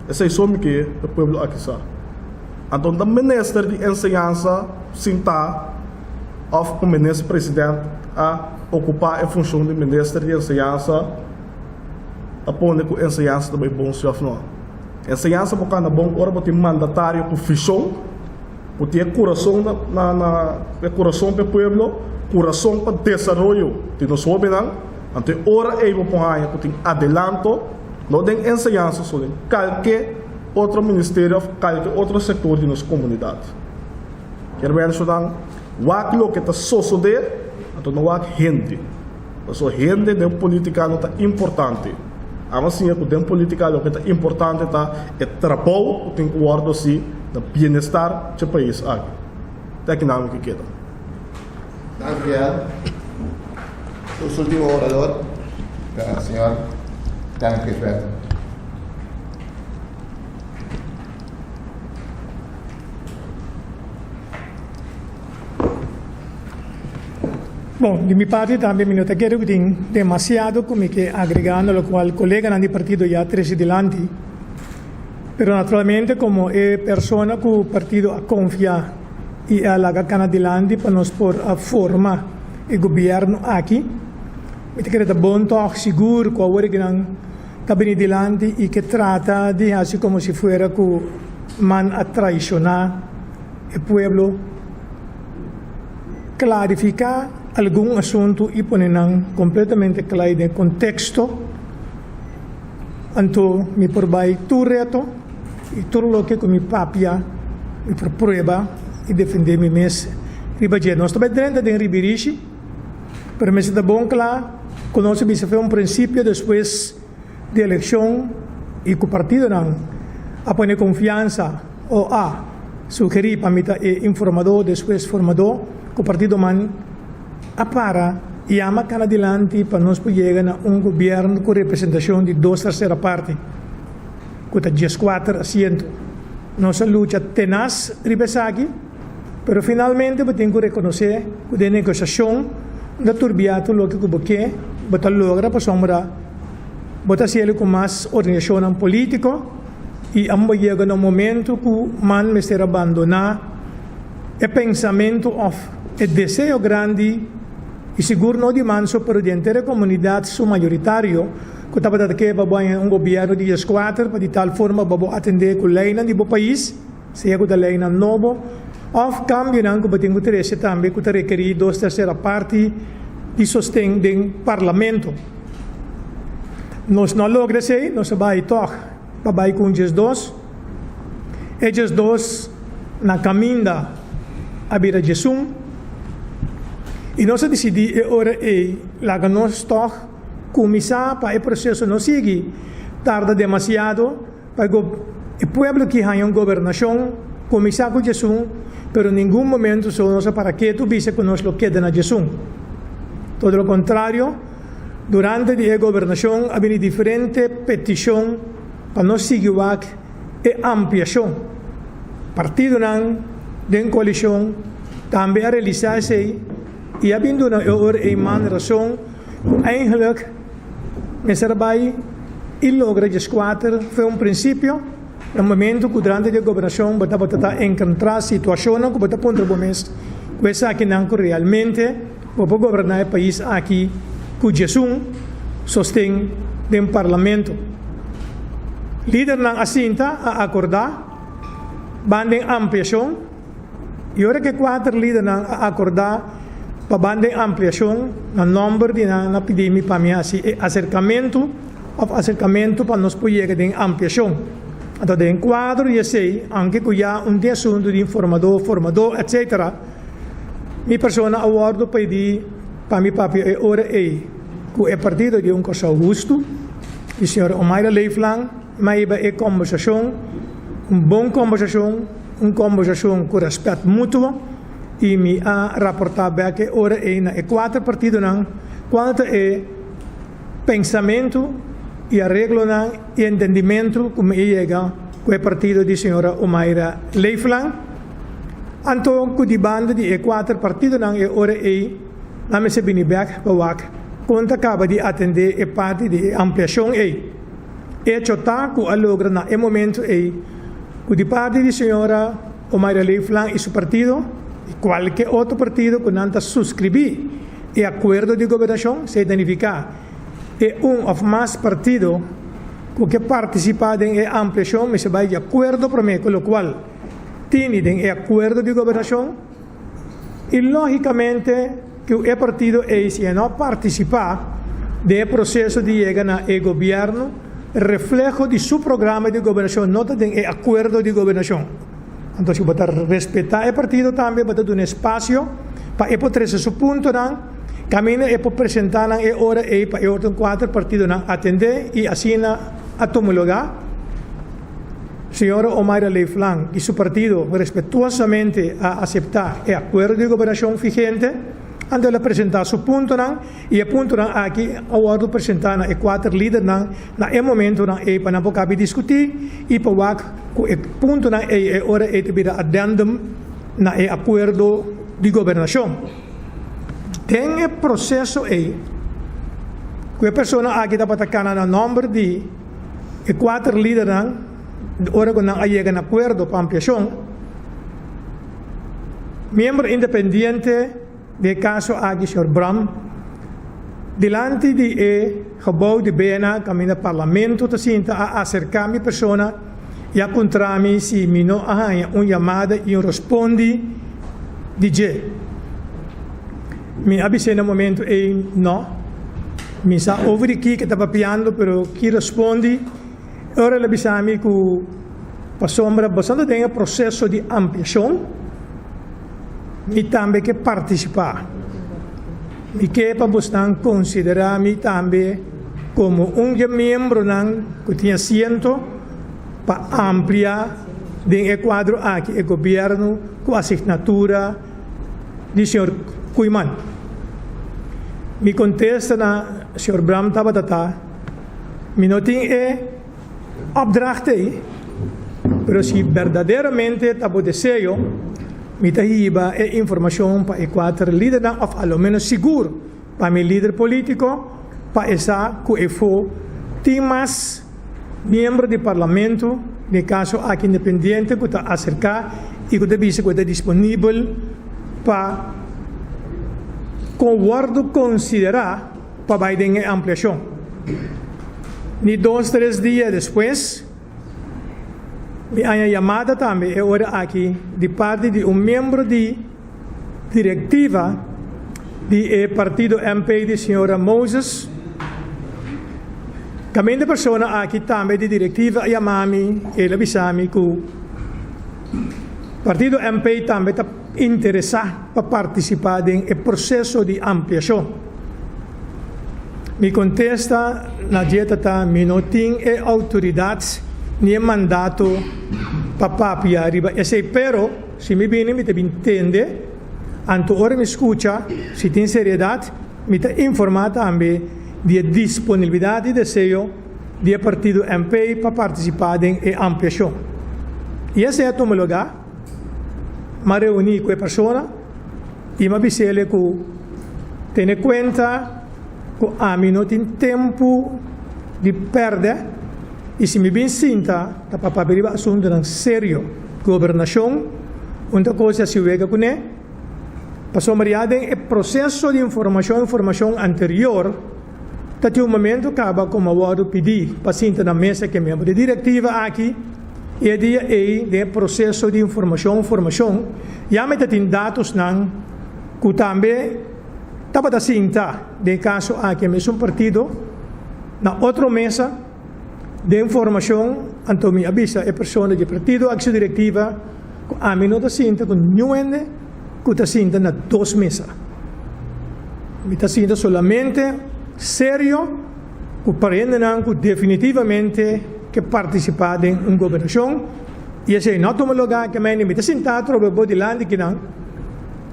Esse é o que o povo aqui sabe. Então, o ministro de ensinança sinta o ministro presidente a ocupar a função de ministro de ensinança, a pôr que a ensinança também é bom se não. A ensinança porque é bom, agora tem mandatário com função. Porque é coração é coração para o povo, coração para o desenvolvimento de nós jovens. Então, ora é para que tem adelanto, não tem ensinança sobre qualquer outro ministério, qualquer outro setor de nossa comunidade. Quero ver isso não, o que está sucedendo, então não há gente. Então, gente de política não está importante. Assim, o que política o que está importante é trabalho, tem que guardar assim. Do bem-estar do país aqui. Daqui não que queda. Dankjewel. Os último orador, o senhor Dankjewel. Bom, de minha parte também me nota que tem demasiado como que agregando, lo cual colega do partido já trouxe delante. Pero naturalmente como é pessoa que o partido confia e alaga cana delante para nós por a forma o governo aqui, me creio que é bom toch seguro com a hora que não está bem delante e que trata de assim como se fuera que man a traicionar o pueblo, clarificar algum assunto e ponerão completamente claro em contexto. Então, me probai tu reto e tudo o que com minha papia me prueba e defender me mesmo. Ribadia, nós também dentro de Ribirishi, para mim está bom claro, conosco se fez princípio depois da eleição e que o partido não a poner confiança ou a sugerir para mim informador, depois formador, que o partido man para e ama cana adelante para nós chegar a governo com representação de 2/3 partes, com 14 assentos. Nossa luta tenaz ribesagi, pero finalmente temos que reconhecer que a negociação da turbiato lo que buque, bota logra para sombra, bota cielo com mais organização política e ambos chegam no momento que man me ser abandonar o pensamento of o desejo grande e seguro não de manso para a inteira comunidade su majoritário que estava dando que vai governo de 4 para de tal forma para atender com a lei do país, seja com a lei novo, ou cambio não que tem que ter também que requerir 2/3 parte de sostém do parlamento. Nós não logramos isso, nós vai toch, vai com esses dois na caminho a vir a Jesus. E nós decidimos agora lá nós toch começar para o processo não seguir tarda demasiado para o povo que tem uma governação começar com Jesus, pero em nenhum momento só nós para que tu vise que nós lo queda na Jesus. Todo o contrário, durante a governação havia diferente petição para nós seguir a ampliação. Partido não de coalição também a realizar-se e havendo uma uma razão eigenlijk me serbai e logra de 4 foi princípio no momento que durante a governação batata encontrar situação que bata ponto bomens coisa aqui não realmente para governar o país aqui com Jesus sostém do parlamento líder não assinta a acordar bandem ampliação e hora que 4 líder não acordar para bandem ampliação no número de na epidemia para mim assim acercamento para nós poder de ampliação. Então em quadro eu sei anche que já assunto de formador etc. Mi persona awardo pedir para mi papi ora que é partido de coisa justo, o senhor Omaira Leiflang, mas é conversação, boa conversação com respeito mútuo. E me a rapportar que ora na 4 partido não quanto é pensamento e arreglo não e entendimento como chega com o partido de senhora Omaira Leiflang. Então com a banda de 4 partido não é ora na me se bini back para conta acaba de atender a parte de ampliação chota com a logra na momento com a parte de senhora Omaira Leiflang e seu partido qualquer outro partido que não suscrever o acordo de governação se identificar é ou mais partido que participa em ampliação mas se vai de acordo para mim com o qual tem o acordo de governação e logicamente que o partido se não participar do processo de chegar ao governo reflejo de seu programa de governação não tem o acordo de governação. Então, se você respeitar o partido também, você dar um espaço para poder esse ponto, caminho e para apresentar a hora e para os 4 partidos atender e assim a tomar lugar. señora Omaira Leiflang y su partido respetuosamente a aceptar el acuerdo de gobernación vigente, ante la presentar su punto y el punto aquí ahora presentar el 4 líderes na el momento para poder discutir y para el punto ahora es addendum na el acuerdo de gobernación. En el proceso que persona aquí está atacando el nombre de 4 líderes ahora cuando llegan a acuerdo para ampliación, miembro independiente de caso aqui, Sr. Bram, delante de gebouw de BNA, caminho do parlamento, te sinta a acercar minha pessoa e a contra mim se me não há uma chamada e responde DJ. Me avisei no momento não, me sa over aqui que estava piando, pero que responde, ora le avisami que para sombra bastante tem o processo de ampliação. Mi também que participar. Mi que para buscar considerar mi também como membro que tinha assento para ampliar o quadro aqui o governo com a assinatura do Sr. Kuiman. Mi contesta na Sr. Bram Tabatata, mi não tem opdracht aí, mas se verdadeiramente estava desejo mitahiba e informação para 4 líderes, ou ao menos seguro para meu líder político, para essa que for tem mais membro do parlamento, de caso aqui independente, que está acercar e que está disponível para concordo considerar para a ampliação. E 2, 3 dias depois, me há chamada também, agora aqui, de parte de membro de diretiva do partido MP de senhora Moses. Caminho de pessoa aqui também de diretiva chamami e avisami que o partido MP também está interessado para participar no processo de ampliação. Me contesta na dieta me não tem autoridades nem mandato para papiar arriba. Pero, se me viene, me entende, anto ora me escucha, se tem seriedade, me informa também de disponibilidade e desejo do partido MP para participar da ampliação. E esse é o meu lugar, me reuni com a pessoa e me avisei que tenha conta que a mim não tem tempo de perder. E se me bem sinta, para papel assunto ng sério, governação, uma coisa se vega com ele, passou mariadem o processo de informação anterior, até o momento acaba como eu pedir, para sinta na mesa que é membro de diretiva aqui, e a dia de processo de informação, já me tem dados não, que também estava da sinta, de caso aqui mesmo partido, na outra mesa, de informação, então me avisa a pessoa do partido, a diretiva, a mim não está sinta com nenhum que está sinta na 2 mesas. Me está sinta solamente sério, que parece que definitivamente que participar em uma governação, e esse é outro lugar que me está sinta trovo de lá que não,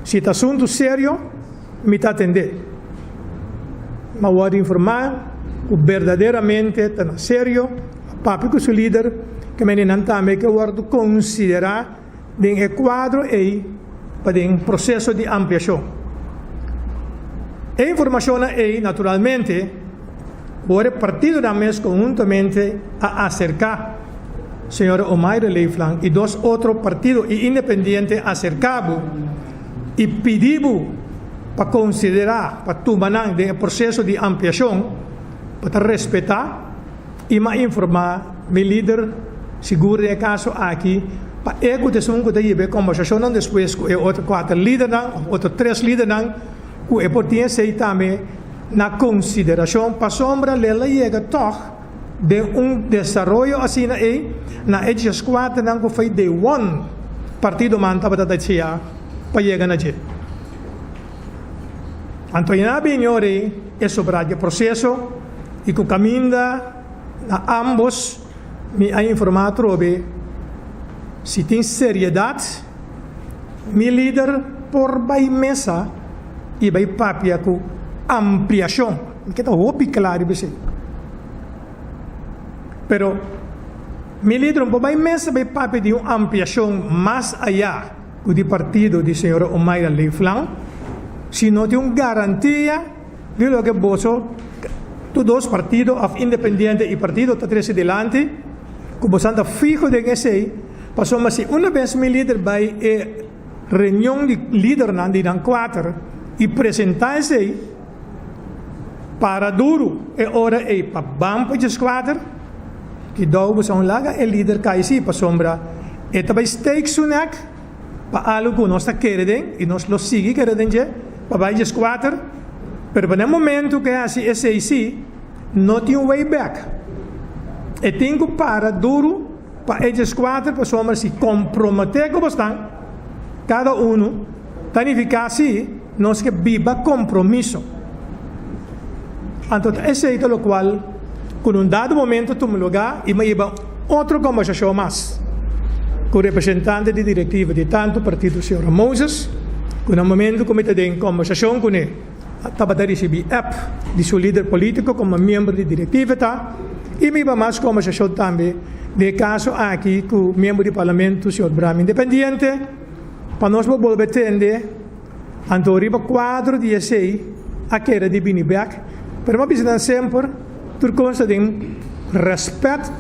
se está assunto sério, me está atender. Mas vou informar que verdadeiramente está sério, papi com o seu líder, que me também que eu considerar o quadro para o processo de ampliação. A informação naturalmente, o partido da MES conjuntamente a acercar a senhora Omaira Leiflang e 2 outros partidos independientes acercados e pedimos para considerar, para tomar o processo de ampliação, para respeitar e me informar meu líder seguro de caso aqui para ego de som que daí conversação depois com outros 4 líderes outros 3 líderes que é portinha sei também na consideração para sombra lela chega toch de desenvolvimento assim aí na edges 4 não que foi de partido manta para daí para chegar na je Antonina Bignori é sobre o processo e que caminha a ambos me ha informado si tem seriedade, mi líder por vai mesa e vai papia com ampliação. Que tá hopi claro bem. Pero mi líder por vai mesa vai papia de uma ampliação mais allá do partido de senhora Omaira Leiflang, se não tem uma garantia de lo que boso todos os partidos independientes e partido está três delante, como bastante fijo de esse, passou mas se uma vez mi líder vai reunião de líder nan di dan 4 e apresentar-se para duro e ora e para bampa de 4 que dou são laga e líder cai si para sombra e também stake sunak para algo que nós está querendo e nós lo sigue querendo je para vai de 4 pero no momento que assim esse si não tem way back e tem que para duro para eles 4 para sombra se comprometer com bastante cada uno significa assim nós que viva compromisso. Então esse é o qual com um dado momento toma lugar e me iba outra conversação mais com o representante de diretiva de tanto partido senhor Moses com um momento como está em conversação com ele estava a receber app de seu líder político como membro de diretiva tá e me iba mais conversação também de caso aqui com o membro do parlamento senhor Brahma Independiente para nós volver a entender então arriba 4 dias 6 a queda de Biniback pero uma visita sempre por conta de respeito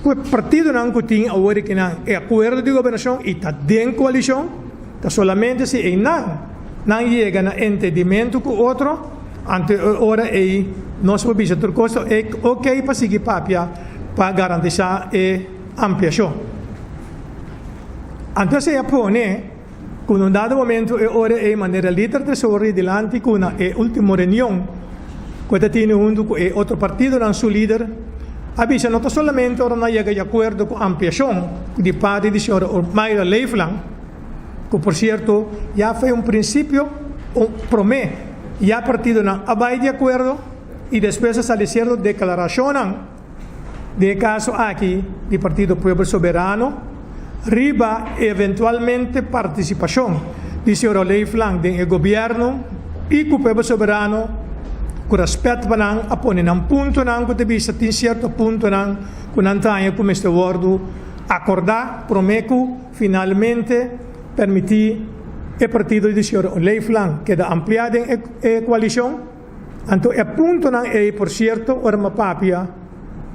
que o partido não tem agora que não é acordo de governação e está dentro da coalição está solamente se não chega no entendimento com o outro ante hora e nós vamos ver por conta é ok para seguir papia para garantir a ampliação então se apone com um dado momento é hora de maneira líder tesouro delante com a última reunião quando tem outro partido não seu líder avisa não solamente ora não chega de acordo com a ampliação de parte de senhora Omaira Leiflang que por certo já foi princípio promete já partido não vai de acordo e depois sale certo declaração de caso aqui de partido Pueblo Soberano riba eventualmente participação de senhor Leiflang do governo e com o povo soberano com respeito para a pôr num ponto não que tem certo ponto não com antanha como este wordo acordar prometo finalmente permitir o partido de senhor Leiflang que da ampliada em coalição então é ponto não é por certo orma papia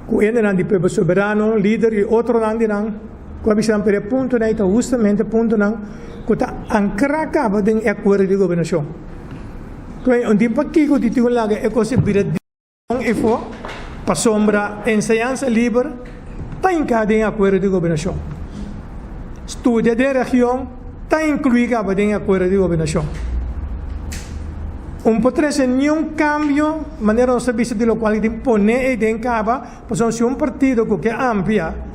com ele não de povo soberano líder e outro não de não quando bisogna per appunto nei justamente appunto non kota ancraka ba ding acordo di governação quindi un tempo che ko dito laga e cose bira e fo pa sombra enseñanza libre ta incade em acordo di governação studia de região ta incluiga ba ding acordo di governação potresse nenhum cambio maneira non sabia di lo quale impone e den cava possono se un partido che ampia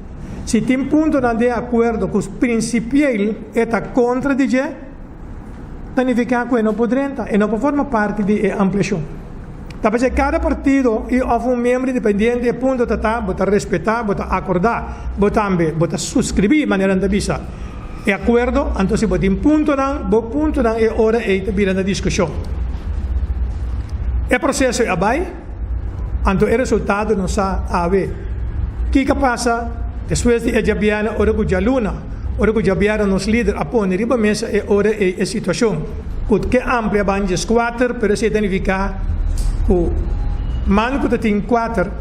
se tem ponto não de acordo com os principiais está contra de je significa que não podrenta e não forma parte de ampliação talvez cada partido e houve membro independente ponto tá bota respeitar bota acordar bota também bota subscrever maneira de visa e acordo então se bota ponto não é hora e vira na discussão o processo é vai então o resultado não sa a ver que passa depois de Ejabiana, ora com Jaluna, ora com Jabiana nos líder apone riba mesa e ora é a situação que amplia banjas 4 pero se significa que man que tem 4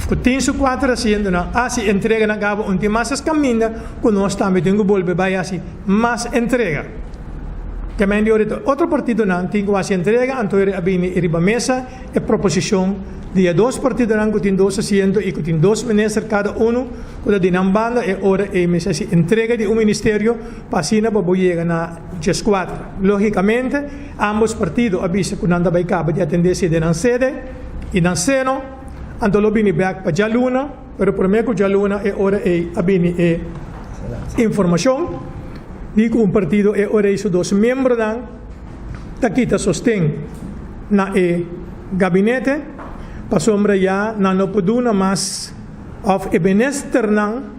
que tem 4 haciendo na se entrega na cabo onde mais caminha que nós também temos que volver vai assim mais entrega que me dio outro partido não tem que entrega então a bem riba mesa e proposição de dois partidos que têm 2 assentos e que têm 2 ministros cada um, que de uma banda e ora e me se entrega de ministério para assim para chegar na G4. Logicamente, ambos partidos avisam que não vai cabo de atender-se de na sede e na seno, então lo vini back para Jaluna, pero primeiro que Jaluna e ora e abini e informação, digo partido e ora isso 2 membros dan, takita sostém na gabinete, pa sombra ya na no poduna mas of ebenester nang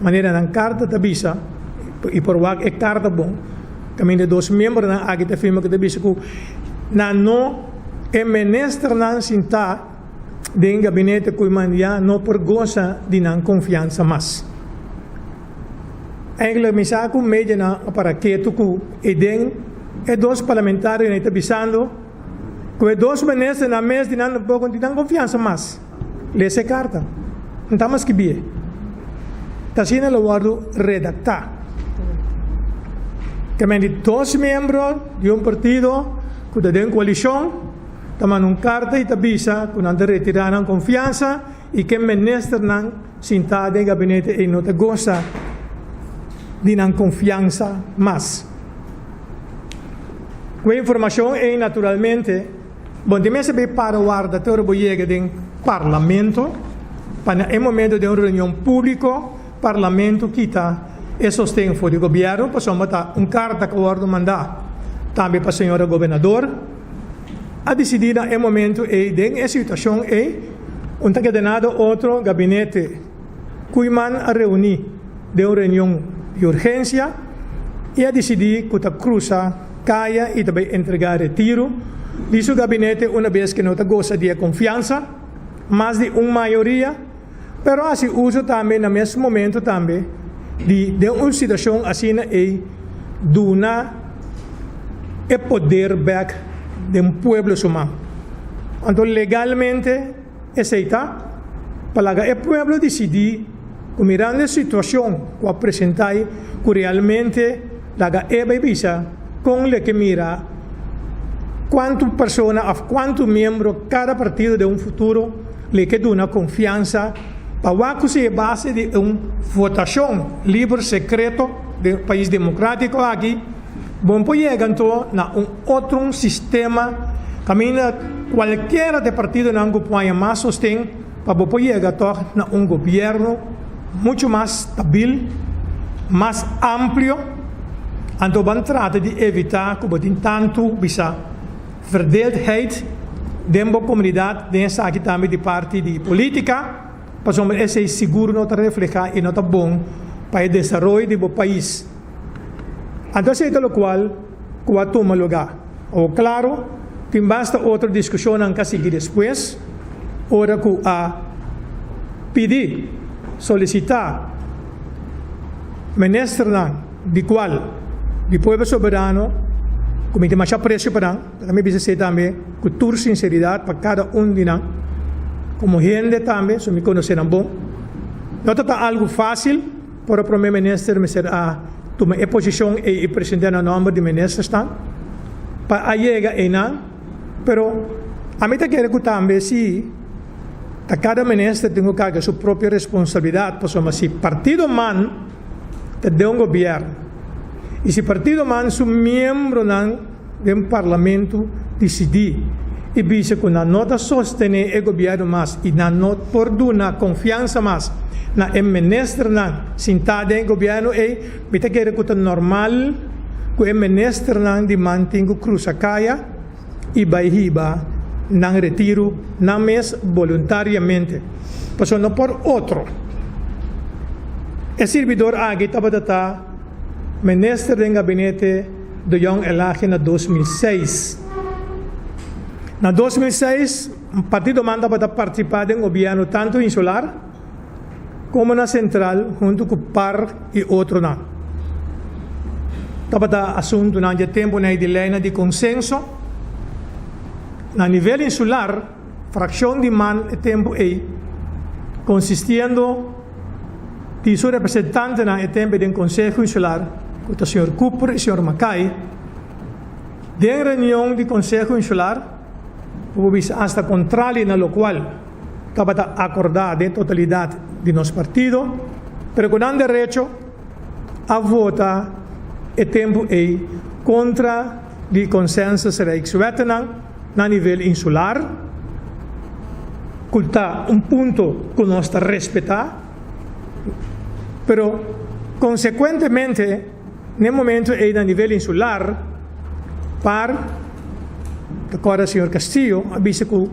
maneira na carta da bisa e por wak e carta bom caminho de dois membros na aqui te firma que da bisa ku na no e minister nan sinta den gabinete ku mandia no por goza de nan confiança mas eigenlijk misa ku media na para que tu ku e den e dois parlamentares na tabisando ku e dois ministros na mes de nan pouco de nan confiança mas lê essa carta não tá mais que bie tá sendo lo guardo redactar que me dois membros de partido que da coalição taman un carta e tabisa con anda retirada en confianza y que minister nan sinta de gabinete e no te goza de nan confianza más. Con información e naturalmente, donde me se ve para guarda todo llega del parlamento, para el momento de una reunión pública, parlamento quita e sostén for el gobierno, pasamos a un carta que guardo mandar también para la señora gobernador, a decidir en el momento e en esa situación un encadenado otro gabinete cuiman a reunir de una reunión de urgencia y a decidir que cruza calle y también entregar retiro de su gabinete una vez que no te goza de confianza más de una mayoría pero así uso también en ese momento también de una situación así de una el poder back de un pueblo sumano. Entonces, legalmente, aceita para que el pueblo decidir, mirando la situación que presentar, que realmente la visa con la que mira cuántas personas, cuántos miembros cada partido de un futuro le queda una confianza para que se base de una votación libre, secreto de un país democrático aquí. Bom pues llegan a un otro sistema camina cualquiera de partido en que pueda más sostén para poder llegar a un gobierno mucho más estable, más amplio, entonces van a tratar de evitar que tem tanto bisa verdeeldheid dentro da comunidade, dentro aqui também de parte de política, para que esse seguro não refleja e não está bom para o desenvolvimento do país. Entonces, de lo cual, que toma lugar. O claro, que basta otra discusión que seguir después, ahora que a pedir, solicitar, ministro de cual, de pueblo soberano, como tem mais apreço para mim precisa também cultura sinceridade para cada de nós, como gente também, se me conhecerão bom. Não está algo fácil para o primeiro-ministro me ser a tomar a posição e presentar o nome de ministros para chegar em nós, pero a mim quero que também se cada ministro tem que carregar sua própria responsabilidade, para se partido man de um governo e se partido man su membro de um parlamento decidir e visa que não nota sostener o governo mais e não por dar confiança mais na ministro sentado em governo e me quero que é normal que o ministro de mantenha cruza caia e vai riba não retiro não mais voluntariamente porque não por outro o servidor aqui estava ministro do gabinete de Young Elage na 2006 na 2006 o partido manda para participar do governo tanto insular como na central junto com o PAR e outro não estava assunto na tempo na ideia de consenso na nível insular fração de man e tempo consistindo de seu representante na tempo do Conselho Insular o Sr. Cooper e o Sr. Mackay de reunião do Conselho Insular houve hasta contrali na qual estava acordado em totalidade de nosso partido pero com o direito a votar e tempo contra de consenso Rijkswet na nível insular que está ponto que nós respeitar pero consequentemente no momento a nível insular para agora o Sr. Castillo avisa que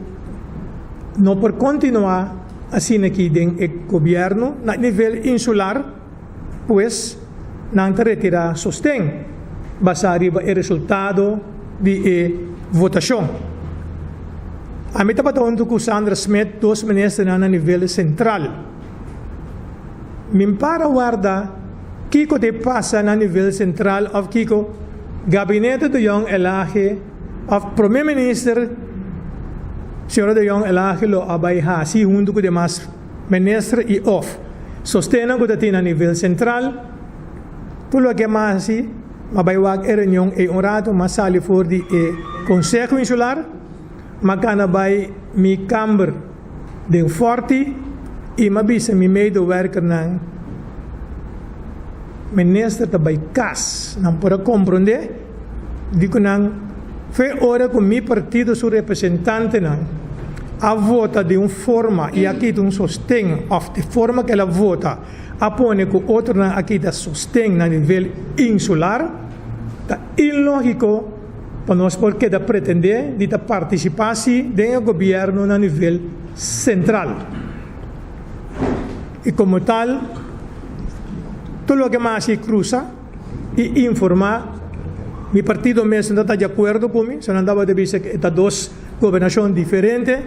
não por continuar assim aqui no governo na nível insular pues não te retirar sostém basado no resultado de votação. A mim estava falando com Sandra Smith, dois ministros a nível central. Me para guardar Kiko te passa na nível central of Kiko gabinete de Jong elage of primeiro-ministro senhora de Jong elage lo abay hasi junto com demais ministros e of sostena ko dati na nível central tulo que mais assim mabaywag reunião e rato masali for di Consejo Insular makana bay mi camber de forte e mabisa mi medewerker ng minister tabay kas não para compreender digo não foi hora com mi partido su representante não a vota de forma e aqui de sostém of de forma que ela vota apone com outro não aqui da sostém na nível insular tá ilógico para nós porque da pretender de participar do governo na nível central e como tal tudo o que mais se cruza e informar mi partido mesmo não está de acordo comigo se não dava de dizer que está duas governações diferentes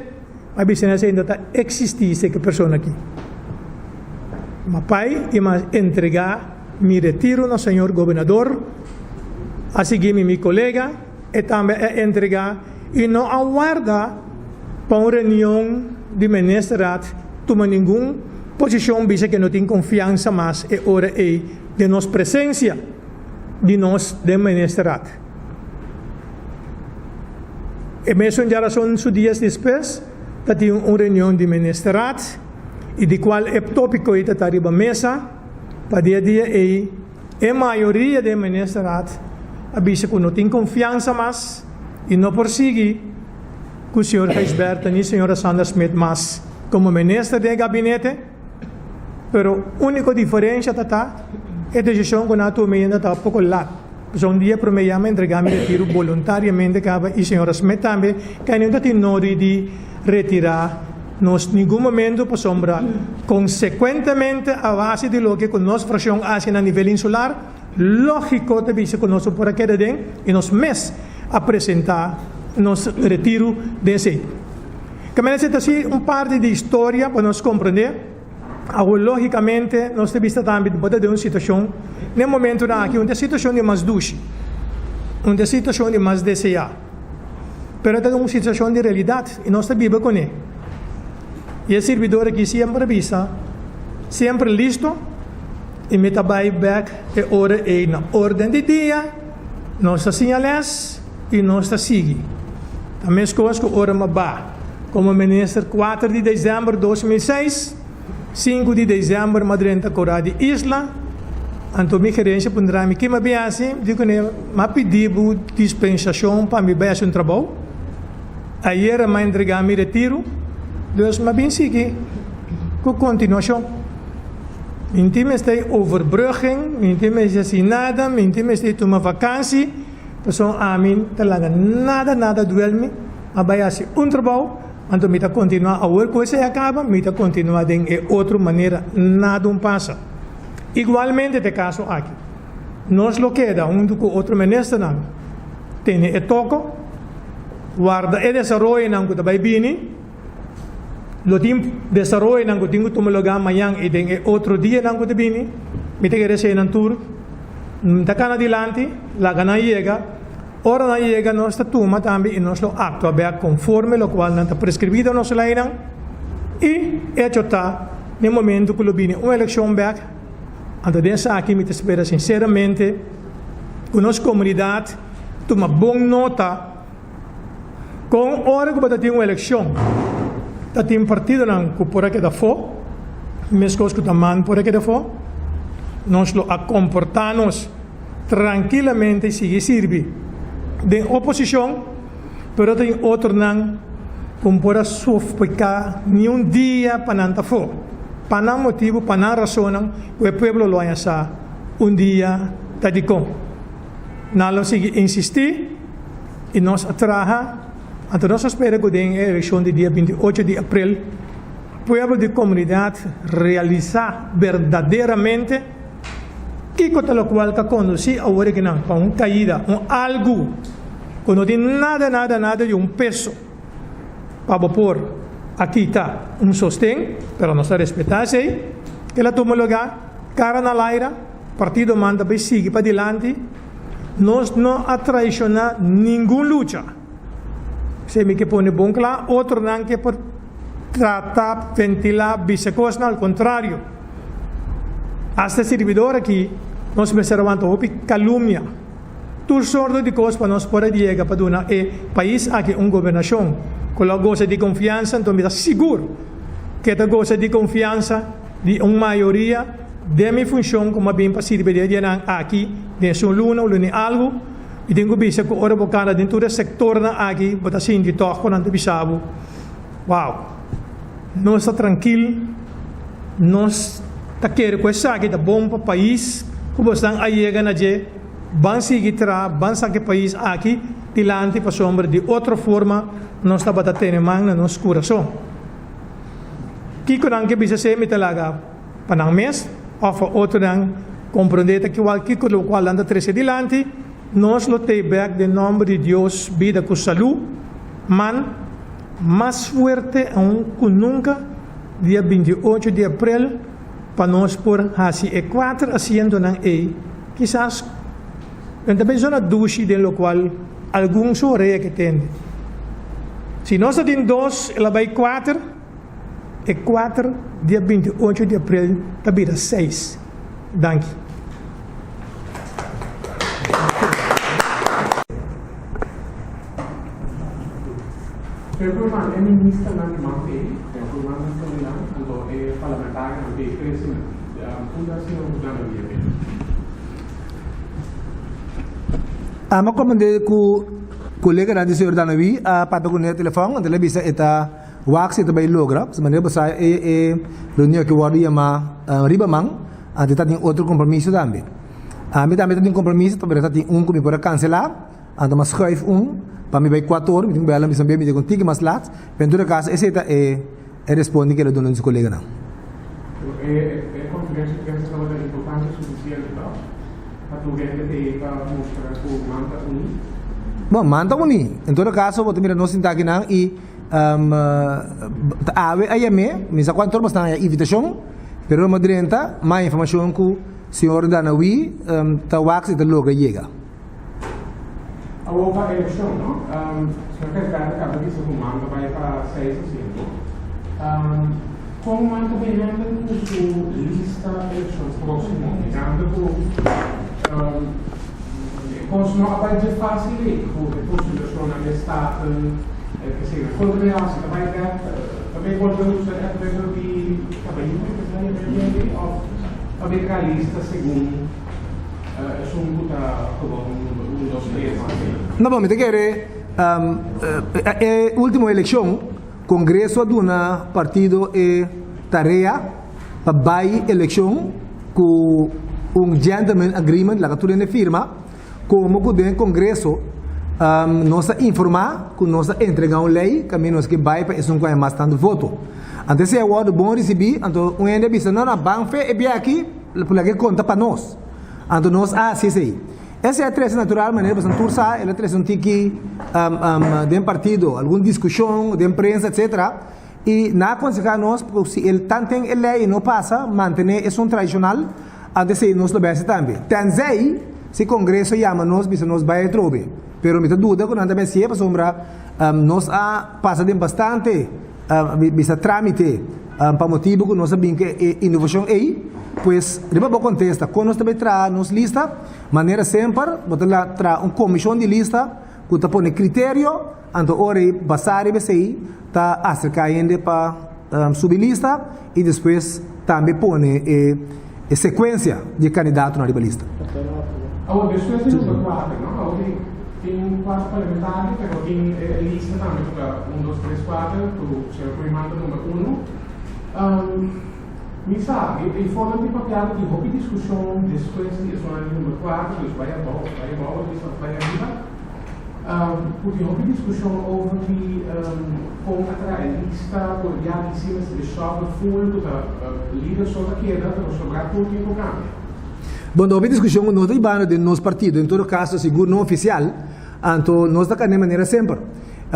mas bisa na ainda está existisse que pessoa aqui mas pai e mais entregar mi retiro no senhor governador a seguir mi colega e também entregar e não aguarda para uma reunião de ministeriado toma nenhum posição bisa que não tem confiança mais e hora de nossa presença de nós de ministeriado e mesmo já são os dias depois que tem uma reunião de ministeriado e de qual é tópico está arriba mesa para dia e a maioria de ministeriado avisa que não tem confiança mais e não prossegue com o senhor Gilberto e a senhora Sandra Smith mais como ministro de gabinete pero única diferença está é a decisão que nós tomamos está pouco lá um dia para me chamar entregar me retiro voluntariamente e a senhora Smith também que não tem nada de retirar nós em nenhum momento para sombra consequentemente a base de lo que com nossa fração hace a nível insular lógico te dice que nós por aqui dentro e nós mes apresentar nosso retiro desse que merece assim parte de história para nós compreender logicamente nós temos visto também de uma situação no momento aqui uma situação de mais duche uma situação de mais desejar pero é uma situação de realidade e nós vivemos com ele e o servidor aqui sempre avisa sempre listo e me trabalha back e hora e na ordem de dia nós assinalamos e nós seguimos também as coisas que hora me ba como ministro 4 de dezembro de 2006 5 de dezembro madrenta Corá de Isla então minha gerência pondrá me que me bem assim digo né me pediu dispensação para me fazer um trabalho ayer me entregar me retiro Deus me bem seguir com continuação Minti me stay overbrugging, minti me assassinada, minti me stay uma vacância, pessoal amin talaga nada duelme, abayasi trabalho, então me tá continuar a work coisa acaba, me tá continuar de outra maneira, nada passa. Igualmente de caso aqui, nós lo queda junto com outro ministro não, tem toco, guarda e desenvolve não que também bini. Lo tim desarrollo nang kutingo tumuluga mayang ideng outro dia nang kutibini mitigere sa nang tour takana dilante la gana llega ora na llega nostra tuma tambi in nostro acto abia conforme lo qual nanta prescrivido nos lainan e hecho ta nel momento que lo bini uma eleição back ando dessa aqui me espera sinceramente com nossa comunidade toma bom nota com hora que bota ter uma eleição tem um partido que por aqui da fo, mesmo que também por aqui da fo, nós lo comportamos tranquilamente e serve de oposição, pero tem outro não como por sufocar nenhum dia para não fo, para não motivo, para não razão, que o povo lo asa dia tá de com, não sigue insistir e nós atraha então, nós esperamos que a eleição do dia 28 de abril, o povo de comunidade realizar verdadeiramente Kiko lo cual que conduce a original para una caída, un algo, que no tiene nada de un peso para por aquí está un sostén, pero no se respeta que la toma lugar, cara na laira, partido manda para seguir para adelante, nos no a traicionar ninguna lucha. Se me que pone bom claro, otro não que por tratar, ventilar, vice-cosa, al contrario. Hasta servidor aqui, nós precisamos de calúnia. Tudo sordo de coisas para nós poder chegar para dar país aqui uma governação. Com a goza de confiança, então me seguro que a goza de confiança de uma maioria de minha função como bem para servir aqui, dentro de luna, algo, e tenho visto que ora bocana dentro do sector aqui, bota assim de toque quando antevisavo. Uau! Nós está tranquilo, nós está querendo coisa aqui, está bom para o país, como estão aí chegando a dizer, vão seguir vão sair o país aqui, dilante para sombra de outra forma, nós está batendo mão na nosso coração. Que quando que bisa ser mitalaga panang mes, of outro não compreender que o que o qual anda trece dilante, nós lo back de nome de Deus, vida com saúde, man mais forte que nunca, dia 28 de abril, para nós por assim e 4 haciendo nan quizás também zona dushi de lo qual algum sore que tem. Se nós temos 2, ela vai 4 e 4 dia 28 de abril, também 6. Danke. Performan é ministra na Mantei, performan na Milan, então é parlamentar na crescimento. Fundação Dana Via. Ama comandante com o colega da senhor Danovi, a para com o telefone, a televisão está wax itu bayi logra, sebenarnya besar reunião que o dia ma ribamang, a gente tem outro compromisso também. A mim também tem compromisso, também tem que me pode cancelar, a gente schrijf para me vai 4 horas, me tem bela missão bem, me tem contigo mais lá, pendura casa, esse é responde que ele dona seu colega não. É confiança que essa palavra é importante suficiente para tu ver que para mostrar que o manta uni. Bom, manta uni. Em todo caso, vou terminar nosso intake não e ave aí me, me sa quanto mas na invitation, pero madrenta mais informação que o senhor Danawi ta wax e ta logo chega. A outra eleição, não? Se você quer acaba de se comanda vai para 6 como manda bem anda com sua lista eleições próximo, anda com não vai ser fácil aí, com postulação na estado, que seja quando reação vai dar também quando você é preso de também a lista segundo não, bom, me tem que é última eleição, Congresso do na partido é tarefa para vai eleição com gentleman agreement, lá que tu nem firma, como que o Congresso nós informar, que nós entregar uma lei, que nós que vai para isso com mais tanto voto. Então se é o bom receber, então o ainda bisa não na banca é bem aqui, por que conta para nós. Então nós sim. Essa é a trecha natural, maneira para tursa, ela trecha tiki de partido, alguma discussão, de imprensa, etc. E na consequência nós, se ele tanto tem lei e não passa, manter isso tradicional, antes se nós lo bese também. Tanzei, se Congresso chama nós, bisa nós vai trobe. Pero me dúvida quando anda bem se para sombra, nós passa de bastante, bisa trámite, para motivo que nós sabemos que inovação é. Pues, riba bo contesta, quando nós também nos lista, maneira sempre, botar lá tra comissão de lista, que tá põe critério, então ora basar e BCI, tá acerca ainda para subir lista e depois também põe sequência de candidato na riba lista. Agora, depois tem o 4, não? Agora tem 4 parlamentares, mas tem lista também para 1, 2, 3, 4, o senhor primeiro número 1. Mi sa, il fondo di papel di hobby discussione depois di zona número 4, dus vai a bola, vai arriba. Porque hobby discussione over die como atrás lista, por já de cima se deixava full, da líder só da queda, para sobrar tudo em programa. Quando houve discussão no tribunal de nosso partido, em todo caso, seguro não oficial, então nós da de maneira sempre.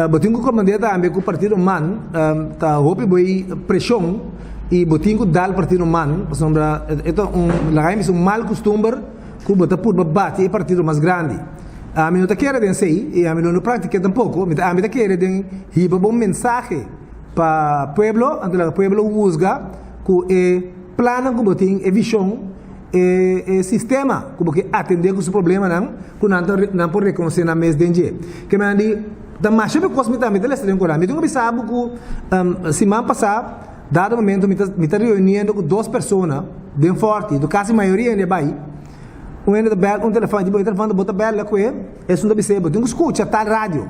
Botinho comandante também que o partido man, tá houve pressão e botinho dá o partido man, sombra, então lagamos mal costume que bota por bate o partido mais grande. A mim não quer den sei e a mim não pratica tampouco, a mim quer den riba bom mensagem para pueblo, então o pueblo usa que plano que botinho e visão e sistema que atender com esse problema não por reconhecer na mês de dia. Que me andi da marcha be cosme também dele está agora. Me tenho que saber que semana passada dado momento me está reunindo com duas pessoas bem forte, do quase maioria ne bai. Um telefone bota bela com ele, é um deve ser, tenho que escutar tal rádio.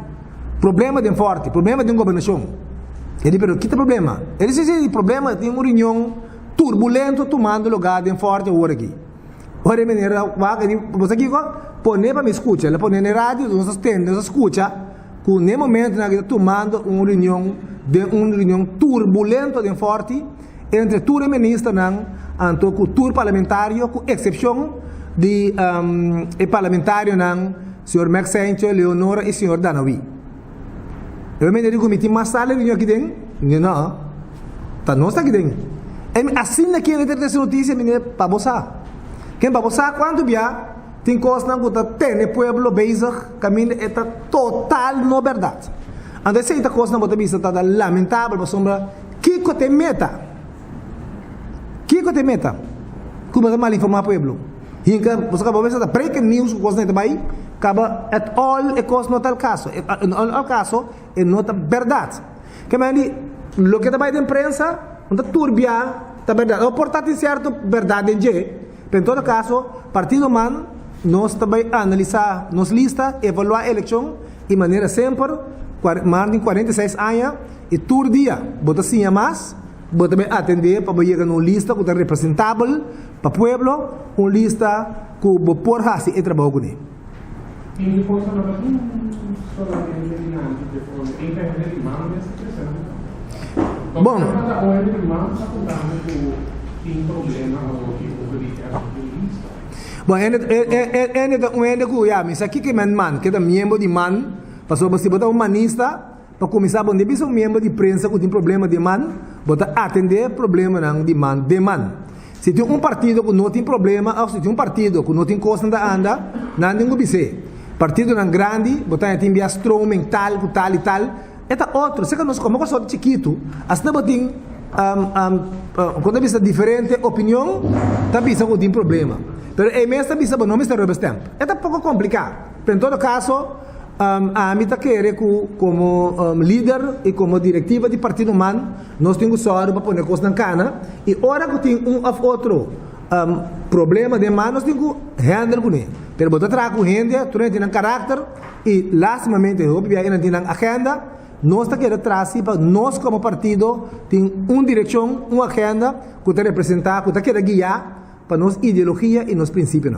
Problema de forte, problema de governação. Ele pero que problema? Ele disse problema tem uma reunião turbulento tomando lugar de forte hora aqui. Ora maneira vaga você aqui pone para me escutar, ela pone na rádio, nós atende, nós escuta, que no momento na que tomando uma reunião turbulenta de forte entre todos os ministros anto com tour parlamentário com exceção de parlamentário senhor Maxencio, Leonora e senhor Danawi. Eu me digo que mais sala reunião aqui dentro, não, tá não está aqui dentro. Assim aqui na terceira notícia menina para você. Quem para você quando via tem coisa que está tendo pueblo bezig caminho é total não verdade. Anda se esta coisa não bisa está lamentável, mas sombra que te meta. Como é mal informar pueblo. Hinca você acaba ver essa breaking news coisa não vai acaba at all é coisa não tal caso. Al caso é não verdade. Que me lo que vai de imprensa não turbia tá verdade. O portátil certo verdade em G. Em todo caso, partido man nós também analisar, nos lista, evaluar a eleição de maneira sempre, mais de 46 anos, e todo dia, bota sim a mais, bota também atender para chegar numa lista que é representável para o povo, uma lista que o por hasi e trabalho com ele. E depois a nova solamente dinâmica de internet de mão dessa questão. Bom, o ele de mão está contando que tem problema ou que o lista. Bom, mas aqui que man, que é membro de man, passou para se botar um manista, para começar a dizer um membro de prensa que tem problema de man, botar atender problema de man. Se tem um partido que não tem problema, ou se tem um partido que não tem coisa da anda, não tem que ser. Partido não grande, botar tem via stroming tal e tal, é outro. Se que nós como só de chiquito, assim botem quando vista diferente opinião, também que tem problema. Pero é mesmo bisa não está rebestempo. É pouco complicado. Em todo caso, a mim tá querer como líder e como diretiva de partido man, nós temos só para pôr coisas na cana e hora que tem um ou outro problema de man, nós temos que handle com ele. Pero botar trago com gente, tu não tem caráter e lastimamente eu não tem agenda. Nós tá querendo trazer para nós como partido tem uma direção, uma agenda que está representar, que está querendo guiar para nossa ideologia e nos princípios.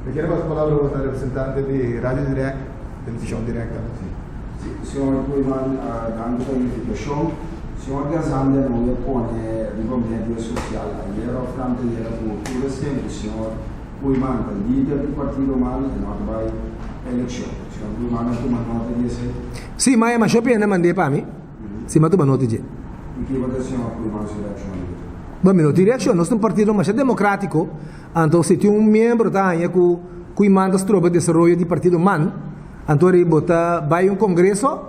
Eu quero mais palavras para o representante de Rádio Direct, televisão direta. Senhor Kuiman, dando a invitação, senhor Gazanda não é põe de mídia social, ele era frente da cultura sempre, senhor Kuiman, líder do partido humano, e não vai eleição. Senhor Kuiman, tu nota disso? Sim, mas eu penso mandei para mim. Sim, mas tu nota disso. E que vai ser senhor Kuiman se eleição? Bom, direção, nós temos um partido mais democrático, então se tem um membro que manda as tropas de desenvolvimento do partido man, então ele vai um congresso,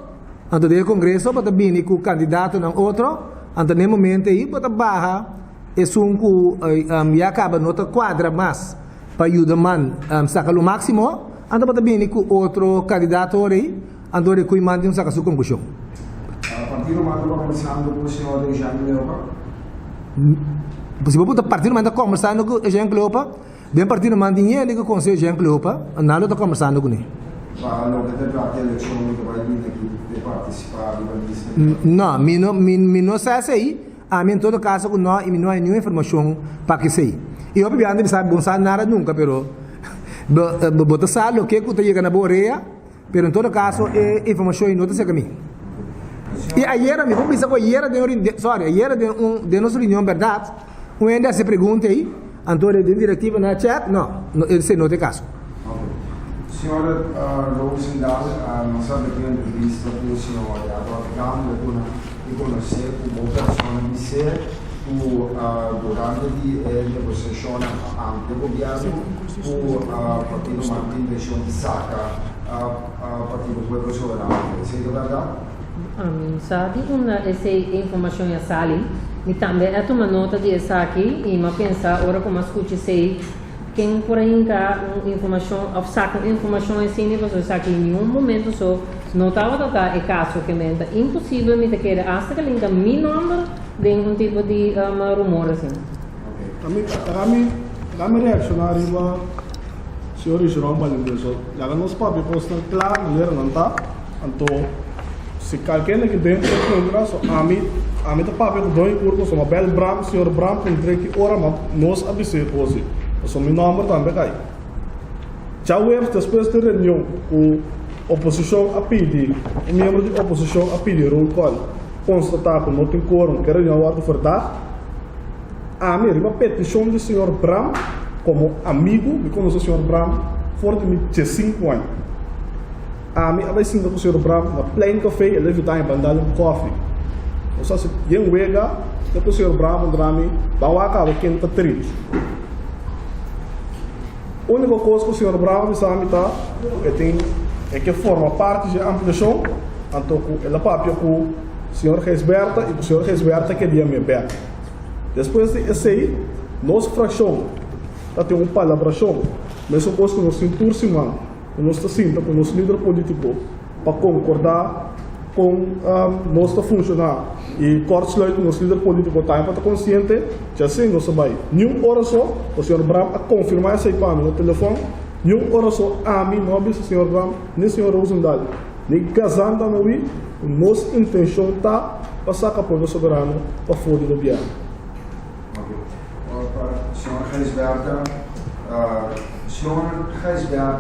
então do congresso bota bem com o candidato na outro, então no momento aí bota barra, é um que acaba nota quadra mais para ajudar man sacar o máximo, então bota bem com outro candidato aí, então ele manda um sacar sua conclusão. O partido man está começando com o senhor de Jean Leopa. Se você está partindo, mas está conversando com o Jean Cleopa, bem partindo, mas dinheiro que conselho Jean Cleopa, não está conversando com ele. Não, que tem para a eleição que vai vir aqui de participar da lista. Não, não sei se aí, a mim em todo caso, não há nenhuma informação para que sei. E obviamente, não sabe nada nunca, pero você sabe o que está chegando na boreia, pero em todo caso, é informação e não está caminho. E ayer, me vou pensar que ayer de nossa reunião, verdade, um ainda se pergunta aí, Antônio de diretiva na check, não, esse não tem caso. Senhora Rosendal, nós sabemos que a entrevista com o senhor é a de conhecer como pessoa de ser durante a negociação ante o governo, o Partido Martin deixou de sacar o Partido Pueblo Soberano. Isso é verdade? Sabe, essa informação é sali, e também é uma nota de essa aqui, e eu pensar, agora como escute sei, quem por aí informação, saca informação assim, você sabe em nenhum momento só, não estava é caso que mente, impossível me ter hasta que linka meu nome de um tipo de rumor assim. Kami reaccionar iba senhor Jerome Balindeso. Laga nos papi postan claro, mulher não tá, anto se qualquer que dentro do braço, a mim tá papi com dois cursos, uma bel Bram, senhor Bram, com que ora nos abisir hoje. So meu nome também cai. Já o depois da reunião, a oposição a pedir, o membro de oposição a pedir roll call, constatar que não tem quórum, que a reunião é verdade. A mim, uma petição do senhor Bram, como amigo, me conhece o senhor Bram, for de 5 anos. A mim, a vez que o senhor Bram, na Plain Café, ele vai em bandar um coffee. Ou seja, se eu wega, depois o senhor Bram, o Drami, vai acabar quem está triste. A única coisa que o senhor Bravo sabe é que forma parte da ampliação, então ela papia com o senhor Reisberta e o senhor Reisberta que dia me aberta. Depois de esse, nossa fração, tem uma palabração, mas eu gosto que nós sentimos semana, que nós estamos com o nosso líder político para concordar com nosso funcionar e cortes-lei do nosso líder político está para estar consciente, já sei, não se vai. Nenhuma hora só, o senhor Bram a confirmar essa IPA no telefone, nenhuma hora só, a mim, não o senhor Bram, nem o senhor Rosendal, nem casando não ir, nossa intenção está para sacar para o soberano para fora do governo. Senhor Reisberta,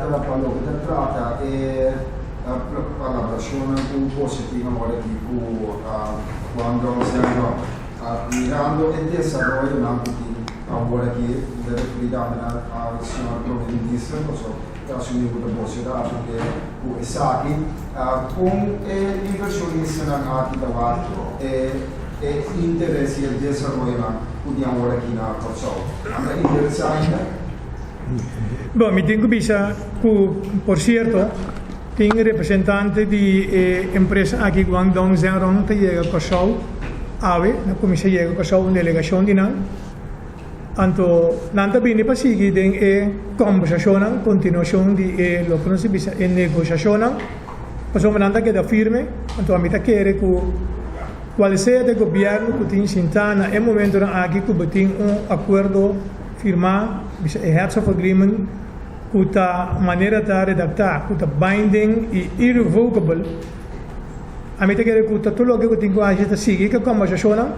para o que trata é a palabrazione positiva agora aqui quando se mirando e desarrollo agora aqui da referibilidade ao senhor Provedentista, está assumindo a possibilidade de o ESAC com inversionista na arte da arte e interesse e desenvolvimento agora aqui na Corsol. É interessante. Bom, me tenho que pensar que, por certo, tem representante de empresa aqui Guangdong Zhengrong que chega a Corsol, na comissão chega a Corsol, uma delegação de nós. Então, nós também para seguir em conversação, continuação de lo que nós vimos em negociação, passamos nada que da firme, então a mim quer que qual seja o governo que tem sentado é momento aqui que tem acordo firmado, heads of agreement, que a maneira de redactar, que binding e irrevocable. A mim quer que tudo o que tem que agir seguir que a conversação,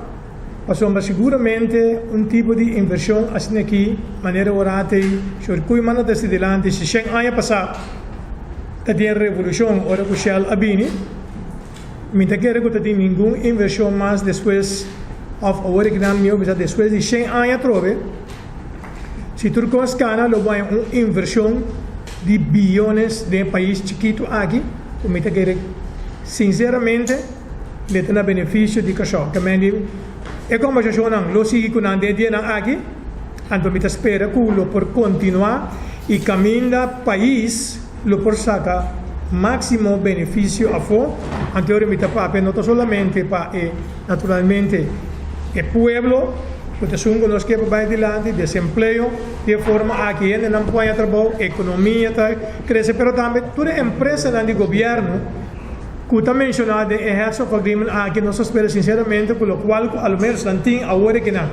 passamos seguramente tipo de inversão assim aqui, maneira orate, sobre cuidado desde delante, se 100 anos passado, tem a revolução, ora que Shell abini, me quer que tem nenhuma inversão mais depois of our economia, depois de 100 anos trove. Se tu conscana, lo vai uma inversão de bilhões de país chiquito aqui, me quer sinceramente, le tem benefício de cachorro. E como já não, lo sigue com a ideia aqui, então me espera que lo por continuar e caminha país, lo por sacar máximo benefício a fora. Então me tapa não solamente para naturalmente o pueblo, que sungo nos que vai adiante, desemprego, de forma aqui em não põe trabalho, economia cresce, pero também toda empresa de governo que está mencionada em heads of agreement aqui nós espera sinceramente pelo qual ao menos não tem agora que não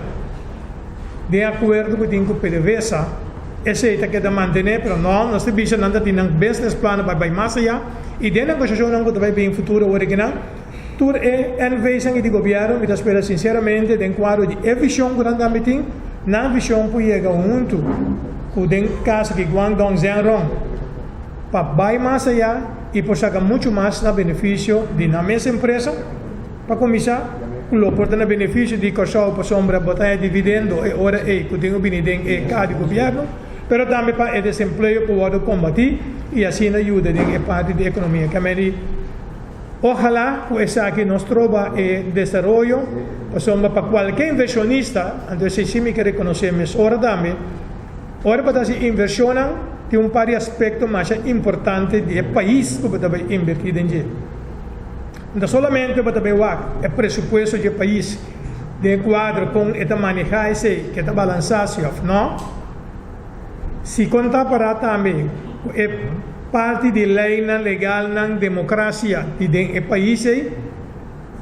de acordo com o PDVSA esse é que está manter, pero não nós temos nada de business plan para mais allá e de negociação não que vai bem futuro agora que não tudo é invenção de governo e espera sinceramente de quadro de visão que nós temos na visão que chega junto com o caso que Guangdong Zhengrong para vai mais allá e por sacar muito mais na benefício de na mesma empresa para começar lo porta benefício de Corsau para sombra botar dividendo e ora que tem o benefício e cada governo, pero também para o desemprego para combater e assim ajuda em parte da economia. Que ojalá pues aquí nos trova el desarrollo, pues para cualquier inversionista, entonces sí me que reconocemos ahora también, ahora para si inversionan, tiene un par de aspectos más importantes del país que para invertir en él. No solamente para ver el presupuesto del país, de cuadro con esta manejar ese, que está balanzado, no? Si conta para también, parte de lei legal na democracia de país,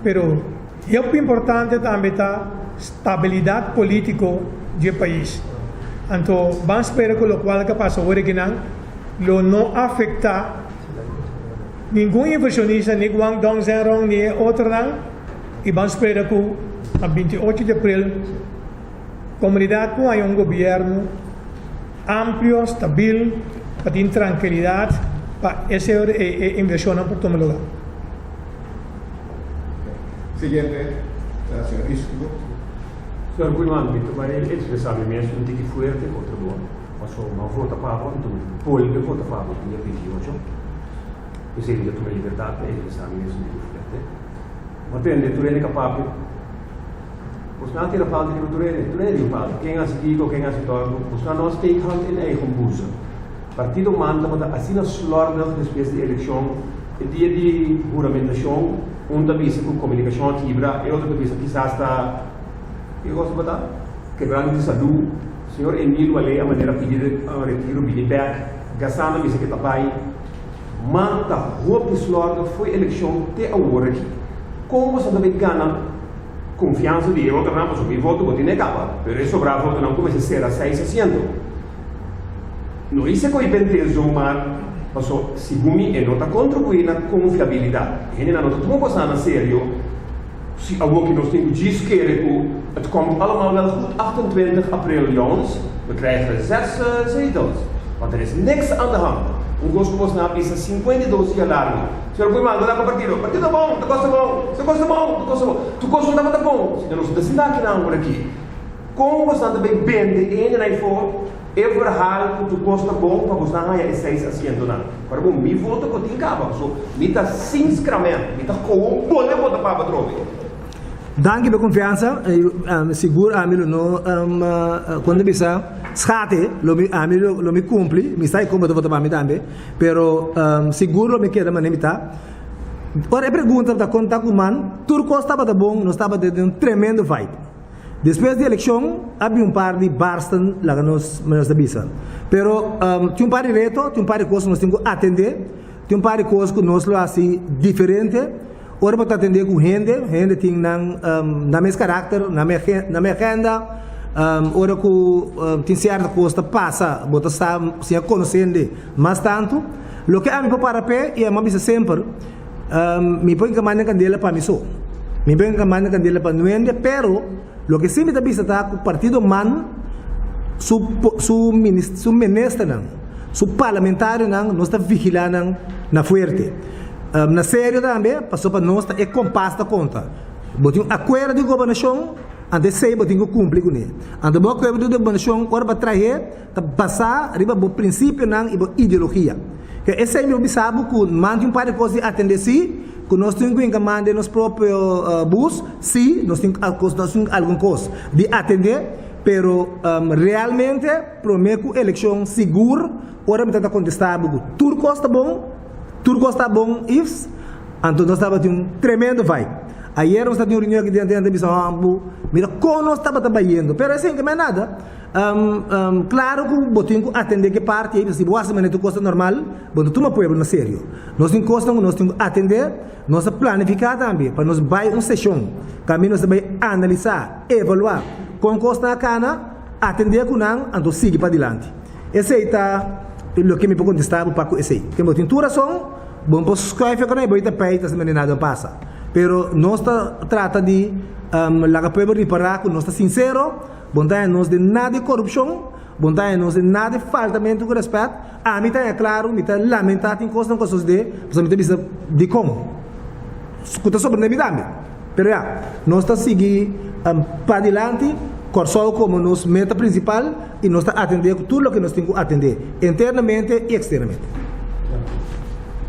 pero é importante também a estabilidade política do país. Então, vamos esperar que o qual que passa agora que não afeta nenhum inversionista, nem Guang Dong Zhenrong, nem outro e vamos esperar que a 28 de abril a comunidade tenha governo amplo, estável, para ter tranquilidade, para essa inversão por tomar lugar. Siguiente, señor Isco. Senhor Guiman, mas expressar mesmo um tique forte contra o bom. Passou uma volta para a ponta, política volta para a ponta, dia 28. Eu sei que tu me liberdade, expressar mesmo um tique forte. Mas tende, tu é capaz. Os não tira falta de tu é falta. Quem assiste, quem assiste, os não tem hand in eigen boezem. Partido manda para assim slordig depois da eleição, o dia de juramentação, da visa com comunicação ativa, e outra visa que está, eu gosto de botar, quebrando de saúde, o senhor Emílio ali a maneira pedir a retiro Billyback, gastando a visa que está pai, manda roupa slordig foi eleição até agora aqui. Como você deve ganhar confiança de outra não, mas o meu voto vou negava, pero isso bravo voto não começa a ser a 6%. Não isso que eu penso, mas passou segundo e não está contribuindo na confiabilidade. E não está tomando coisa na sério. Se algo que nós temos de esquerda, het komt allemaal wel goed. 28 april, jongens, we krijgen 6 zetels. Want er is niks aan de hand. O gosto que você pisa 52 dias largo. Senhor Guiman, dá para partido. Partido bom, tu gosta bom, tu gosta bom, tu gosta bom. Tu gosta não está bom. Se não se decida aqui não por aqui. Como você também bende e ainda não for. É verhaal que tu gosta bom para você não é 6 assento não. Para bom, me volta com tinha cava, so me tá sem escramento, me tá com um bom volta para trove. Dank pela confiança, seguro a mim não quando bisa schate, lo me cumpre, me sai como volta para mim também, pero seguro me queda maneira tá. Ora a pergunta da conta com man, Turco estava bom, não estava de um tremendo vibe. Depois da eleição, havia par de Barston lá que nós avisa. Pero tinha par de reto, tinha par de coisas que nós temos que atender, tinha par de coisas que nós fazemos assim diferente. Ora para atender com gente tem na mesmo caráter, na minha agenda. Ora que tem certa coisa passa, bota está se conhecendo mais tanto. Lo que a mim para pé e a mim sempre, me põe que manda candela para mim só. Me põe que manda candela para nuende, pero lo que sí me está visto es que el partido man, su ministro, su parlamentario no está vigilando na fuerte. Na sério também, passou para nós, é compasta conta. Botem um acordo de governação, antes sei, botem que cumprir com ele. Antes do acordo de governação, agora para trazer, para passar, arriba o princípio e ideologia. Que esse é o que sabe que manda um par de coisas atender si, que nós temos que encomendar nos próprios bus, sim, nós temos alguma coisa de atender, pero realmente, prometo que eleição segura, ora me está contestando, Turco está bom, ifs, então nós estávamos um tremendo vibe. Ayer nós estávamos em reunião aqui dentro da missão, mira como nós estávamos trabalhando, pero assim que não é nada. Claro que botinho atender que parte, se você maneira tu coisa normal, bom tu não pode na sério. Nós temos coisa nós temos atender, nós planificar também, para nós vai uma sessão, caminho nós vai analisar, evaluar, com costa na cana, atender com não, então siga para adiante. Esse aí está o que me pode contestar para esse aí. Tem botinho tu razão, bom para escrever que não é bom tá pé, tá se nada passa. Pero nós trata de lá que podemos reparar que nós está sincero. Bondade nós de nada de corrupção, bondade nós de nada de faltamento de respeito. A mim é claro, me está lamentado em coisas de, você me está de como. Escuta sobre a minha Pero nós está seguir para adelante, Corsol como nossa meta principal e nós está atender tudo o que nós temos que atender, internamente e externamente.